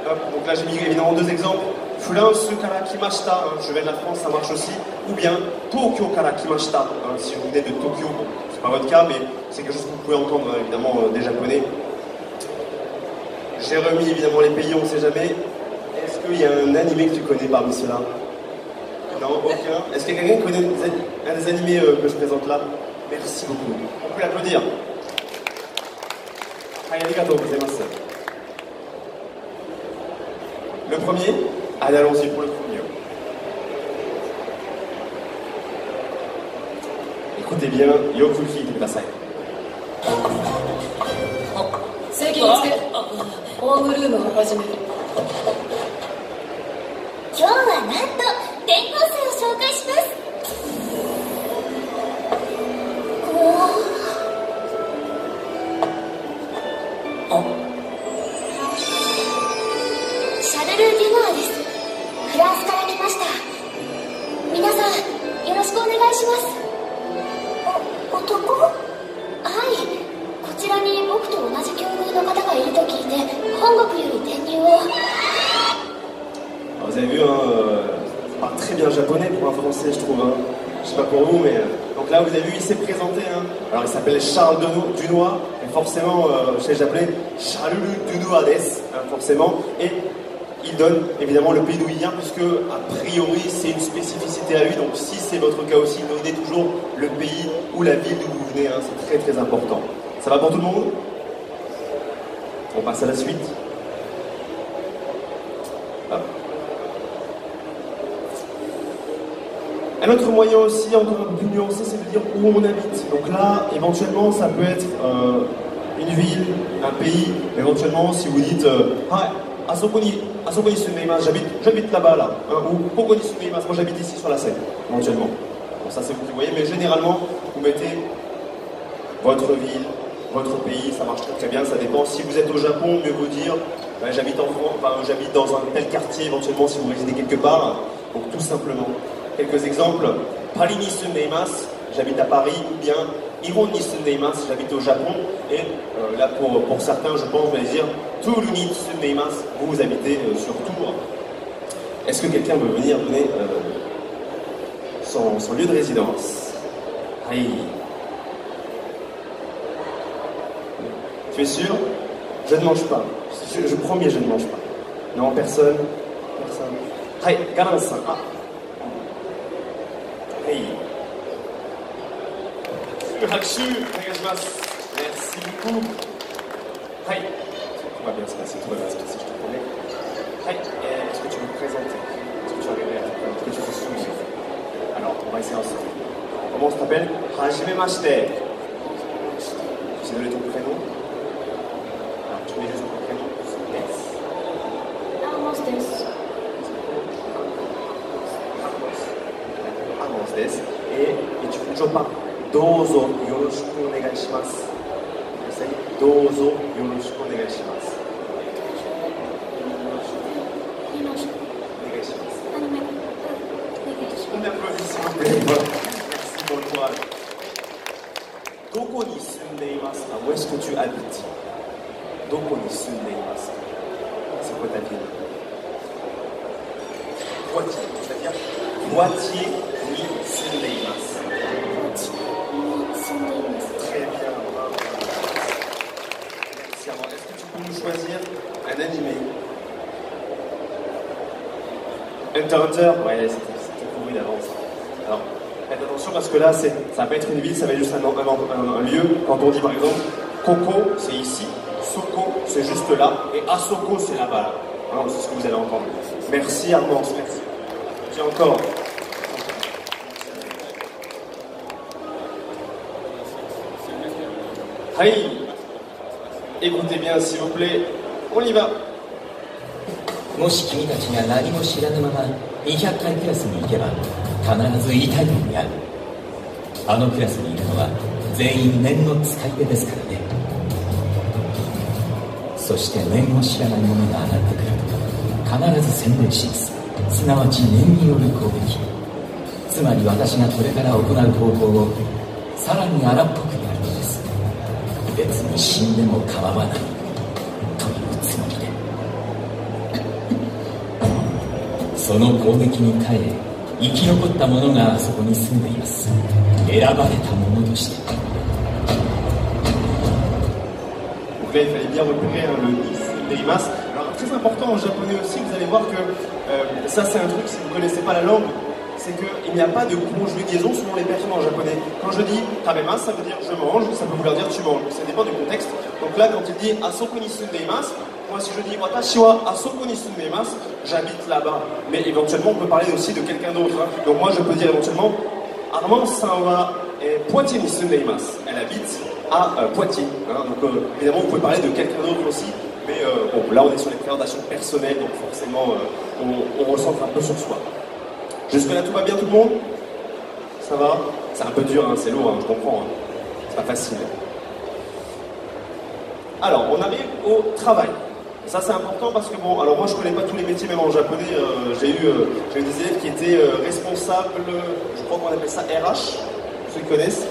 hop, donc là j'ai mis évidemment deux exemples. France kara kimashita, je viens de la France, ça marche aussi. Ou bien Tokyo kara kimashita, si vous venez de Tokyo, bon, c'est pas votre cas, mais c'est quelque chose que vous pouvez entendre évidemment des japonais. J'ai remis évidemment les pays, on ne sait jamais. Est-ce qu'il y a un animé que tu connais parmi ceux-là? Non, aucun. Est-ce qu'il y a quelqu'un qui connaît un des animés que je présente là? Merci beaucoup. On peut l'applaudir. Arigatou gozaimasu. Le premier? Allez, allons-y pour le premier. Écoutez bien, yoku hiite kudasai. 席に着けホームルームを始める。今日はなんと転校生を紹介します。シャルル・デュノアです。フランスから来ました。皆さんよろしくお願いします。男？はい、こちらに僕と同じ境遇の方がいると聞いて本国より転入を。Vous avez vu, ça parle très bien japonais pour un français, je trouve. Je sais pas pour vous, mais donc là, vous avez vu, il s'est présenté. Alors, il s'appelle Charles Dunois, et forcément, chez les japonais, Charles Dunois des, forcément. Et il donne évidemment le pays d'où il vient, puisque a priori, c'est une spécificité à lui. Donc, si c'est votre cas aussi, donnez toujours le pays ou la ville d'où vous venez. C'est très très important. Ça va pour tout le monde? On passe à la suite. Hop. Un autre moyen aussi, encore un peu plus nuancé, c'est de dire où on habite. Donc là, éventuellement, ça peut être une ville, un pays. Éventuellement, si vous dites Asokoni sumeimasu, j'habite là-bas, là. Ou Pokoni sumeimasu, moi j'habite ici sur la Seine, éventuellement. Bon, ça c'est vous qui voyez, mais généralement, vous mettez votre ville, votre pays, ça marche très très bien, ça dépend. Si vous êtes au Japon, mieux vaut dire j'habite en France, j'habite dans un tel quartier, éventuellement, si vous résidez quelque part. Donc tout simplement. Quelques exemples, Paris ni sundeimasu, j'habite à Paris, ou bien Nihon ni sundeimasu, j'habite au Japon, et là pour certains, je pense, vous allez dire Tours ni sundeimasu, vous habitez sur Tours. Est-ce que quelqu'un veut venir donner son lieu de résidence? Aïe. Tu es sûr? Je ne mange pas. Je promets, je ne mange pas. Non, personne. Aïe, Garan-san. Ah. Hey. Merci beaucoup. Hey. Tout va bien se passer, je te promets. Hey. Est-ce que tu veux te présenter? Est-ce que tu as regardé? Est-ce que tu te souviens? Alors, on va essayer ensemble. Comment on s'appelle? Hajimemashite. Tu sais donner ton prénom? Alors, tu mets juste ton prénom. Amos desu. Et tu ne toujours pas Dozo yoroshiku onegai shimasu. Dozo yoroshiku onegai shimasu. Un applaudissement. Merci pour le courage. Doko ni sundeimasu? Où est-ce que tu habites? Doko ni sundeimasu? C'est quoi ta ville? moitié, c'est-à-dire moitié ni sundeimasu. Très bien, bravo. Merci. Alors, est-ce que tu peux nous choisir un animé? Hunter x Hunter? Ouais, c'était pourri d'avance. Alors, faites attention parce que là, ça va pas être une ville, ça va être juste un lieu. Quand on dit par exemple Coco, c'est ici, Soko, c'est juste là, et Asoko, c'est là-bas. Là. Alors, c'est ce que vous allez entendre. Merci Armand, merci. J'ai encore. Hey, écoutez bien s'il vous plaît, on y va. もし君たちが何も知らぬまま200回クラスに行けば必ず痛い目に遭う。あのクラスにいるのは全員念の使い手ですからね。そして念を知らない者が上がってくると必ず宣伝します。すなわち念による攻撃。つまり私がこれから行う方法をさらに荒っぽくやるのです。別に死んでも構わないというつもりで。その攻撃に耐え生き残った者があそこに住んでいます。選ばれた者として。 Donc là, il fallait bien repérer le Nisundeimasu. Alors, très important en japonais aussi, vous allez voir que ça, c'est un truc, si vous ne connaissez pas la langue, c'est qu'il n'y a pas de conjugaison selon les personnes en japonais. Quand je dis tabemasu, ça veut dire je mange, ça peut vouloir dire tu manges. Ça dépend du contexte. Donc là, quand il dit asoko ni sundeimasu, moi, si je dis watashi wa asoko ni sundeimasu, j'habite là-bas. Mais éventuellement, on peut parler aussi de quelqu'un d'autre. Hein. Donc moi, je peux dire éventuellement Armand-san wa Poitiers ni sundeimasu. Elle habite à Poitiers. Hein. Donc évidemment, vous pouvez parler de quelqu'un d'autre aussi. Mais bon, là, on est sur les présentations personnelles, donc forcément, on ressent un peu sur soi. Jusque-là, tout va bien, tout le monde? Ça va? C'est un peu dur, hein, c'est lourd, hein, je comprends. Hein. C'est pas facile. Alors, on arrive au travail. Ça, c'est important parce que, bon, alors moi, je connais pas tous les métiers, même en japonais. J'ai eu des élèves qui étaient responsables, je crois qu'on appelle ça RH, ceux qui connaissent.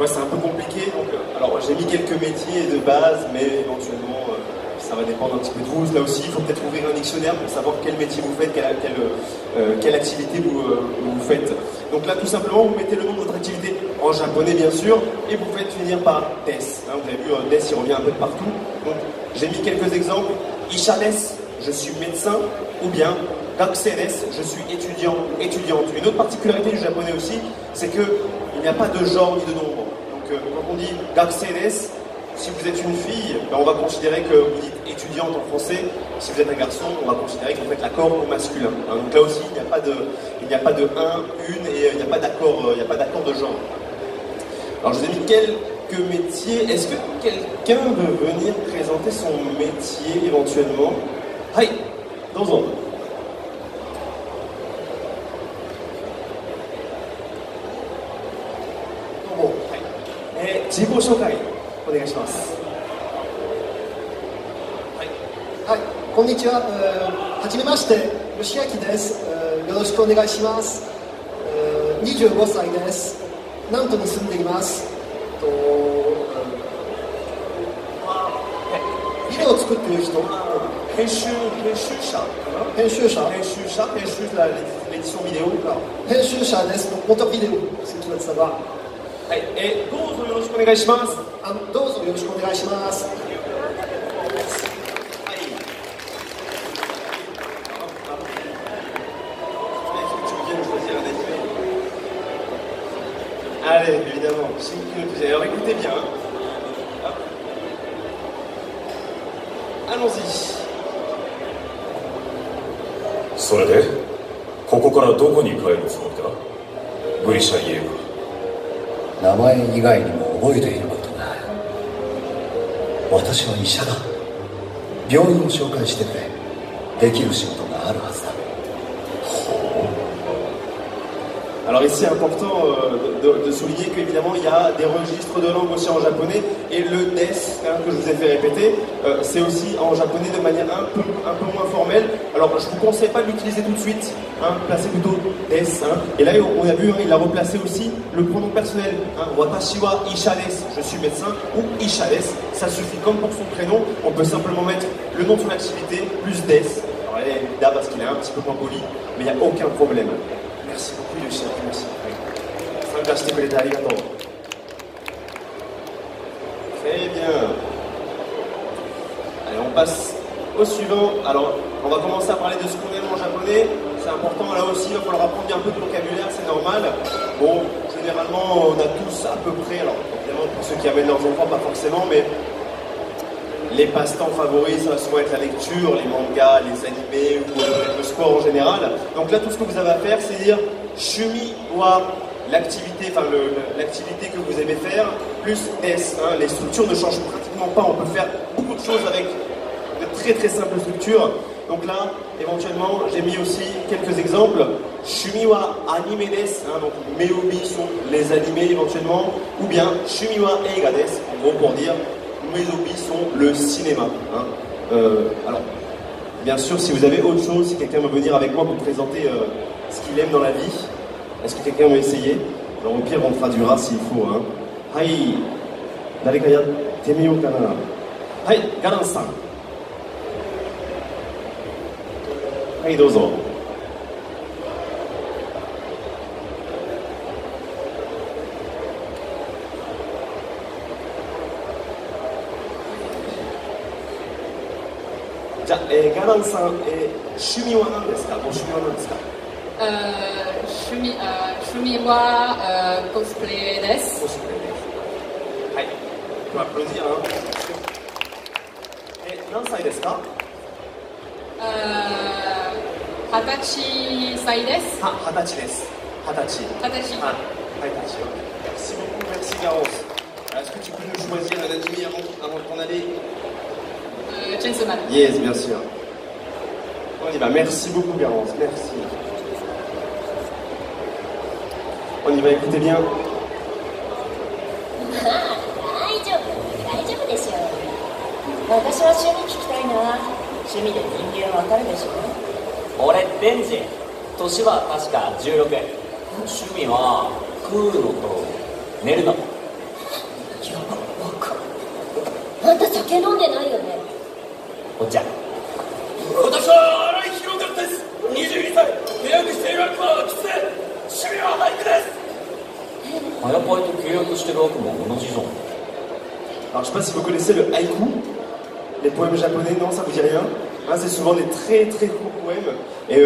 C'est un peu compliqué. Donc, alors, j'ai mis quelques métiers de base, mais éventuellement, ça va dépendre un petit peu de vous. Là aussi, il faut peut-être ouvrir un dictionnaire pour savoir quel métier vous faites, quelle activité vous faites. Donc là, tout simplement, vous mettez le nom de votre activité en japonais, bien sûr, et vous faites finir par des. Hein, vous avez vu, des, il revient un peu de partout. Donc, j'ai mis quelques exemples. Isha des, je suis médecin, ou bien gakusei des, je suis étudiant ou étudiante. Une autre particularité du japonais aussi, c'est qu'il n'y a pas de genre ni de nombre. Donc, quand on dit gakusei des, si vous êtes une fille, ben on va considérer que vous dites étudiante en français. Si vous êtes un garçon, on va considérer que vous faites l'accord au masculin. Hein, donc là aussi, il n'y a pas de un, une, et il n'y a pas d'accord de genre. Alors je vous ai mis quelques métiers. Est-ce que quelqu'un veut venir présenter son métier éventuellement? Hi, dozo. Domo. Hi. Jibo shoukai. お願いします。はい、こんにちは。はじめまして、吉明です。よろしくお願いします。25歳です。ナントに住んでいます。ビデオを作っている人。編集者l'édition vidéo。編集者です。元ビデオc'est qui va le savoir。はい、どうぞよろしくお願いします。どうぞよろしくお願いします。Allez, évidemment, alors écoutez bien. Allons-y. それで、ここからどこに帰るつもりだ？グリシャイエーか。名前以外にも覚えていることがある。私は医者だ。病院を紹介してくれ。できる仕事があるはずだ。 Alors ici, important de souligner qu'évidemment, il y a des registres de langue aussi en japonais, et le des, hein, que je vous ai fait répéter, c'est aussi en japonais de manière un peu moins formelle. Alors je ne vous conseille pas de l'utiliser tout de suite, hein, placez plutôt des. Hein. Et là, on a vu, hein, il a replacé aussi le pronom personnel. Hein, Watashi wa isha des, je suis médecin, ou isha des, ça suffit comme pour son prénom, on peut simplement mettre le nom de son activité, plus des. Alors, allez, Ida parce qu'il est un petit peu moins poli, mais il n'y a aucun problème. Merci beaucoup Yoshi, merci. Très bien. Allez, on passe au suivant. Alors, on va commencer à parler de ce qu'on aime en japonais. C'est important là aussi, il va falloir apprendre un peu de vocabulaire, c'est normal. Bon, généralement, on a tous à peu près, alors évidemment pour ceux qui amènent leurs enfants, pas forcément, mais les passe-temps favoris, ça va souvent être la lecture, les mangas, les animés ou le sport en général. Donc là, tout ce que vous avez à faire, c'est dire Shumi wa l'activité, enfin l'activité que vous aimez faire, plus S. Hein. Les structures ne changent pratiquement pas, on peut faire beaucoup de choses avec de très très simples structures. Donc là, éventuellement, j'ai mis aussi quelques exemples. Shumi wa anime desu, hein, donc mes hobbies sont les animés éventuellement, ou bien Shumi wa eiga desu, en gros pour dire mes hobbies sont le cinéma. Hein. Alors, bien sûr, si vous avez autre chose, si quelqu'un veut venir avec moi pour présenter ce qu'il aime dans la vie, est-ce que quelqu'un veut essayer? Alors au pire, on traduira s'il faut. Hein. Hai, dareka yatte miyou kana. Hai, Garan-san. Hai, dozo.じゃあ、ガランさん、趣味は何ですか？ご趣味は何ですか？趣味はコスプレです。コスプレです。はい。今プロディア何歳ですか？20歳です。20歳です。20歳。Ah, 20歳。Merci beaucoup, merci Garance. Est-ce que tu peux nous choisir un animé avant qu'on allait Chainsaw Man. Yes, bien sûr. On y va. Merci beaucoup Garance, merci. On y va, écoutez bien. 大丈夫ですよ。私は趣味聞きたいな。趣味で人間わかるでしょ。俺ベンジ、年は確か16。趣味は食うのと寝るの。やば、若い。あんた酒飲んでないよね。お茶。私は荒井宏和です。22歳。契約している悪魔は狐。趣味は俳句です。早パイと契約してる悪魔同じじゃん。Alors je sais pas si vous connaissez le haïku, les poèmes japonais, non ça vous dit rien hein, c'est souvent des très très courts poèmes et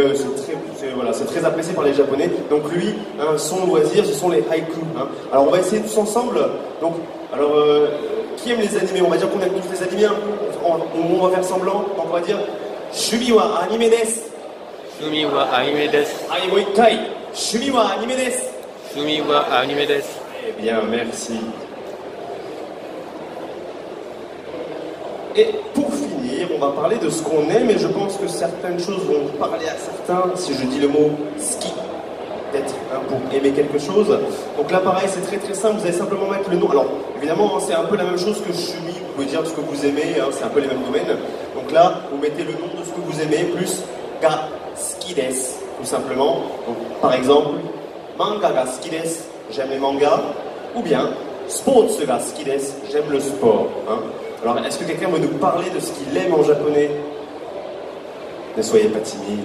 c'est très apprécié par les japonais. Donc lui, hein, son loisir, ce sont les haïkus. Hein. Alors on va essayer tous ensemble. Donc, qui aime les animés? On va dire qu'on aime tous les animés un peu. On va faire semblant. Donc on va dire Shumi wa anime desu. Shumi wa anime desu. Allez, mo ikkai. Shumi wa anime desu. Shumi wa anime desu. Eh bien, merci. Et pour finir, on va parler de ce qu'on aime et je pense que certaines choses vont parler à certains, si je dis le mot ski, peut-être hein, pour aimer quelque chose. Donc là pareil, c'est très très simple, vous allez simplement mettre le nom. Alors évidemment, hein, c'est un peu la même chose que Shumi, vous pouvez dire ce que vous aimez, hein, c'est un peu les mêmes domaines. Donc là, vous mettez le nom de ce que vous aimez, plus ga ski desu, tout simplement. Donc par exemple, manga ga ski desu, j'aime les mangas, ou bien sports ga ski desu, j'aime le sport. Hein. Alors, est-ce que quelqu'un veut nous parler de ce qu'il aime en japonais? Ne soyez pas timide.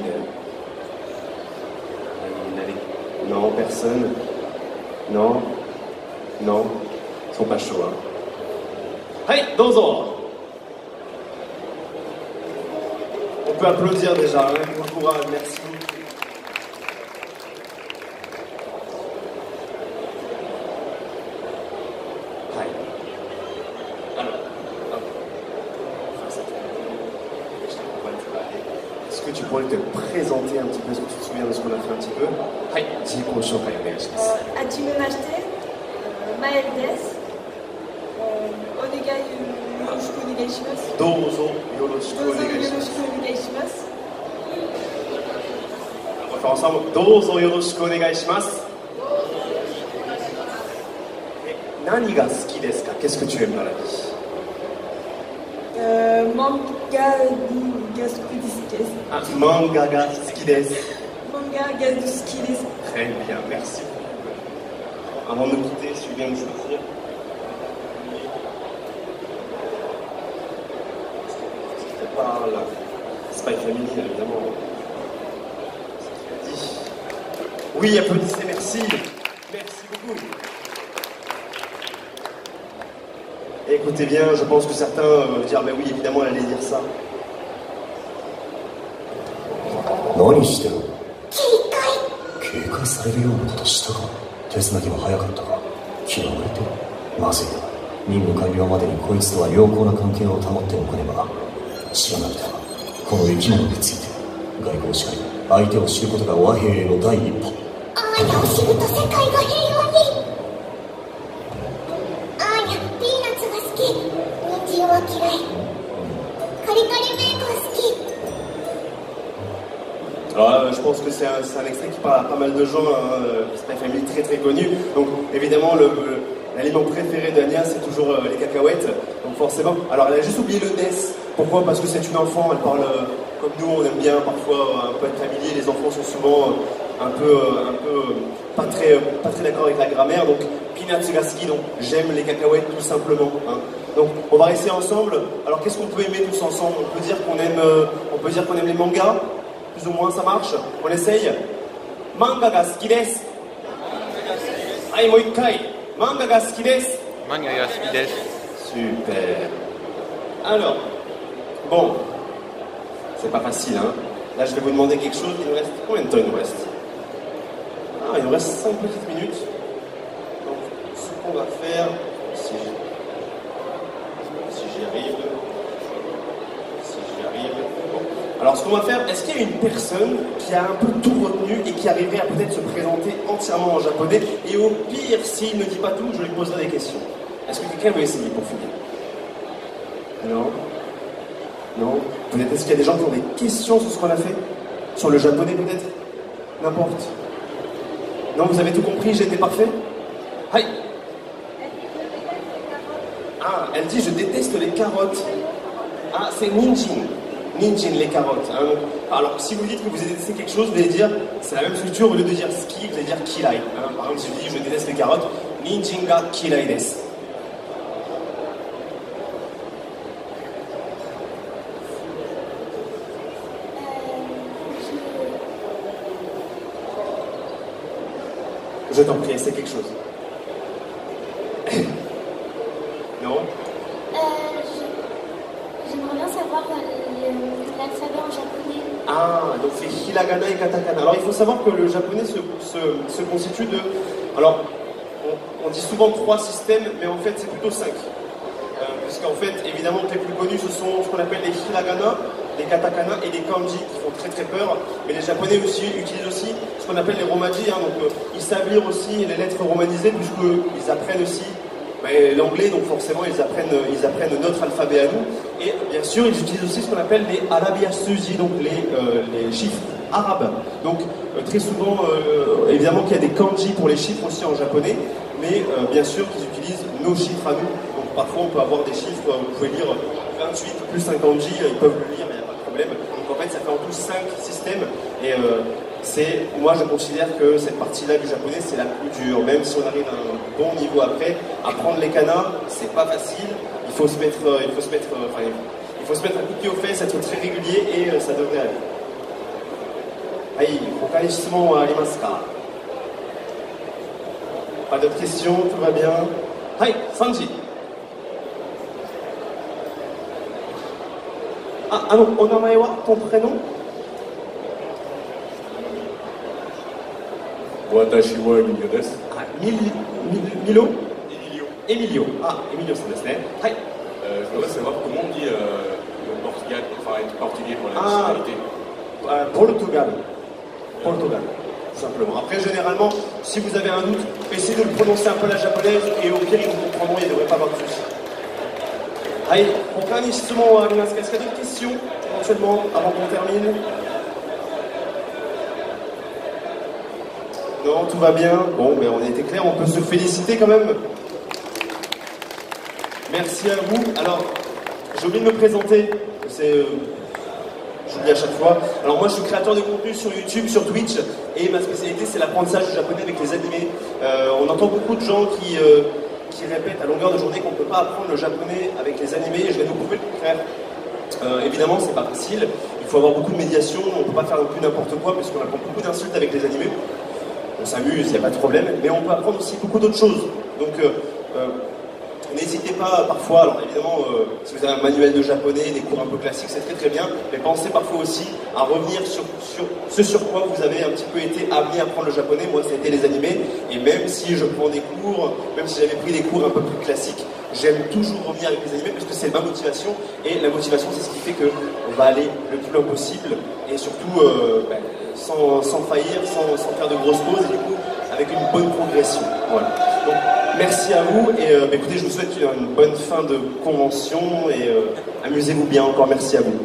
Non, personne. Non. Non. Ils sont pas chauds, hein. Hey, dozo. On peut applaudir déjà, hein, pour le courage, merci. Est-ce que tu pourrais te présenter un petit peu, est-ce que tu te souviens de ce qu'on a fait un petit peu? Hai, Jiko Shokai onegaishimasu. Hajimemashite, Maël desu. Onegai yoroshiku onegaishimasu. Dozo yoroshiku onegaishimasu. On va faire ensemble. Dozo yoroshiku onegaishimasu. Nani ga suki desu ka? Qu'est-ce que tu aimes dans la vie? Manga ga suki desu. Ah, manga ga suki desu. Manga ga suki desu. Très bien, merci. Avant de nous quitter, si tu viens de choisir. Ça te parle. Spy Family, évidemment. Oui, applaudissez, merci. Merci beaucoup. Et écoutez bien, je pense que certains vont dire, mais oui, évidemment, elle allait dire ça. 何してる？警戒されるようなことしたか？手つなぎは早かったが嫌われてまずいな。任務完了までにこいつとは良好な関係を保っておかねば。知らなくてはこの生き物について外交しかり相手を知ることが和平への第一歩。アーニャを知ると世界が平和に。アーニャピーナッツが好き。人参は嫌い。カリカリベーコン好き。Alors, je pense que c'est un extrait qui parle à pas mal de gens, hein, c'est une famille très très connue. Donc évidemment, l'aliment préféré d'Anya, c'est toujours les cacahuètes. Donc forcément, alors elle a juste oublié le NES. Pourquoi? Parce que c'est une enfant, elle parle comme nous, on aime bien parfois un peu être familier. Les enfants sont souvent un peu pas très d'accord avec la grammaire. Donc Pinatsugaski, donc j'aime les cacahuètes tout simplement. Hein. Donc on va rester ensemble. Alors qu'est-ce qu'on peut aimer tous ensemble? On peut dire qu'on aime les mangas. Plus ou moins ça marche. On essaye. Manga ga suki desu. Aïe, moi ikai. Manga ga suki desu. Manga ga suki desu. Super. Alors, bon, c'est pas facile, hein. Là, je vais vous demander quelque chose. Il nous reste combien de temps? Il nous reste il nous reste 5 petites minutes. Donc, ce qu'on va faire, si j'y arrive. Bon. Alors, ce qu'on va faire, est-ce qu'il y a une personne qui a un peu tout retenu et qui arriverait à peut-être se présenter entièrement en japonais? Et au pire, s'il ne dit pas tout, je lui poserai des questions. Est-ce que quelqu'un veut essayer pour finir? Non? Non? Peut-être est-ce qu'il y a des gens qui ont des questions sur ce qu'on a fait? Sur le japonais peut-être? N'importe. Non, vous avez tout compris, j'ai été parfait? Hi. Ah, elle dit je déteste les carottes. Ah, c'est ninjin. Ninjin, les carottes. Hein. Alors, si vous dites que vous détestez quelque chose, vous allez dire, c'est la même structure, au lieu de dire ski, vous allez dire kirai. Hein. Par exemple, si je dis je déteste les carottes, ninjin ga kirai desu. Je t'en prie, c'est quelque chose. Non? J'aimerais bien savoir l'alphabet en japonais. Ah, donc c'est hiragana et katakana. Alors il faut savoir que le japonais se constitue de... Alors, on dit souvent 3 systèmes, mais en fait c'est plutôt 5. Puisqu'en fait, évidemment, les plus connus, ce sont ce qu'on appelle les hiragana, les katakana et les kanji qui font très très peur. Mais les japonais aussi utilisent aussi ce qu'on appelle les romaji. Hein, donc ils savent lire aussi les lettres romanisées puisqu'ils apprennent aussi l'anglais. Donc forcément ils apprennent notre alphabet à nous. Et bien sûr ils utilisent aussi ce qu'on appelle les arabiasuji, donc les chiffres arabes. Donc très souvent, évidemment qu'il y a des kanji pour les chiffres aussi en japonais. Mais bien sûr qu'ils utilisent nos chiffres à nous. Donc parfois on peut avoir des chiffres, vous pouvez lire 28 plus un kanji, ils peuvent le lire, il n'y a pas de problème. Donc en fait ça fait en tout 5 systèmes. Et moi je considère que cette partie-là du japonais c'est la plus dure. Même si on arrive à un bon niveau après, apprendre les kanas, c'est pas facile. Il faut se mettre un coup de pied aux fesses, être très régulier et ça devrait aller. Aïe, hoka ni shimon wa arimasu ka? Pas d'autres questions, tout va bien. Aïe, Sanji. Ah non, onamae wa, ton prénom? Watashi wa Emilio desu. Ah, Milo? Emilio. Ah, Emilio, c'est desu ne. Hai. Je voudrais savoir comment on dit le Portugal, enfin être portugais pour la nationalité. Portugal. Portugal, tout simplement. Après, généralement, si vous avez un doute, essayez de le prononcer un peu à la japonaise et au pire, ils vous comprendront, il ne devrait pas avoir de soucis. Aïe, hoka ni shitsumon wa arimasu ka? Est-ce qu'il y a d'autres questions, éventuellement, avant qu'on termine? Non, tout va bien. Bon, mais on a été clair, on peut se féliciter quand même. Merci à vous. Alors, j'ai oublié de me présenter. J'oublie à chaque fois. Alors moi, je suis créateur de contenu sur YouTube, sur Twitch, et ma spécialité, c'est l'apprentissage du japonais avec les animés. On entend beaucoup de gens qui répètent à longueur de journée qu'on ne peut pas apprendre le japonais avec les animés, et je vais nous prouver le contraire. Évidemment, c'est pas facile. Il faut avoir beaucoup de médiation. On ne peut pas faire non plus n'importe quoi, puisqu'on apprend beaucoup d'insultes avec les animés. on s'amuse, il n'y a pas de problème, mais on peut apprendre aussi beaucoup d'autres choses. Donc, n'hésitez pas parfois, alors évidemment, si vous avez un manuel de japonais, des cours un peu classiques, c'est très très bien, mais pensez parfois aussi à revenir sur ce sur quoi vous avez un petit peu été amené à apprendre le japonais. Moi, ça a été les animés, et même si je prends des cours, même si j'avais pris des cours un peu plus classiques, j'aime toujours revenir avec les animés parce que c'est ma motivation, et la motivation, c'est ce qui fait qu'on va aller le plus loin possible, et surtout sans faillir, sans faire de grosses pauses, et du coup, avec une bonne progression. Voilà. Donc, merci à vous, et écoutez, je vous souhaite une bonne fin de convention, et amusez-vous bien encore, merci à vous.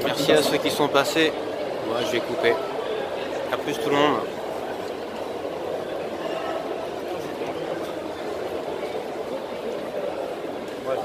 Merci à ceux qui sont passés. Moi, je vais couper. A plus tout le monde. Ouais.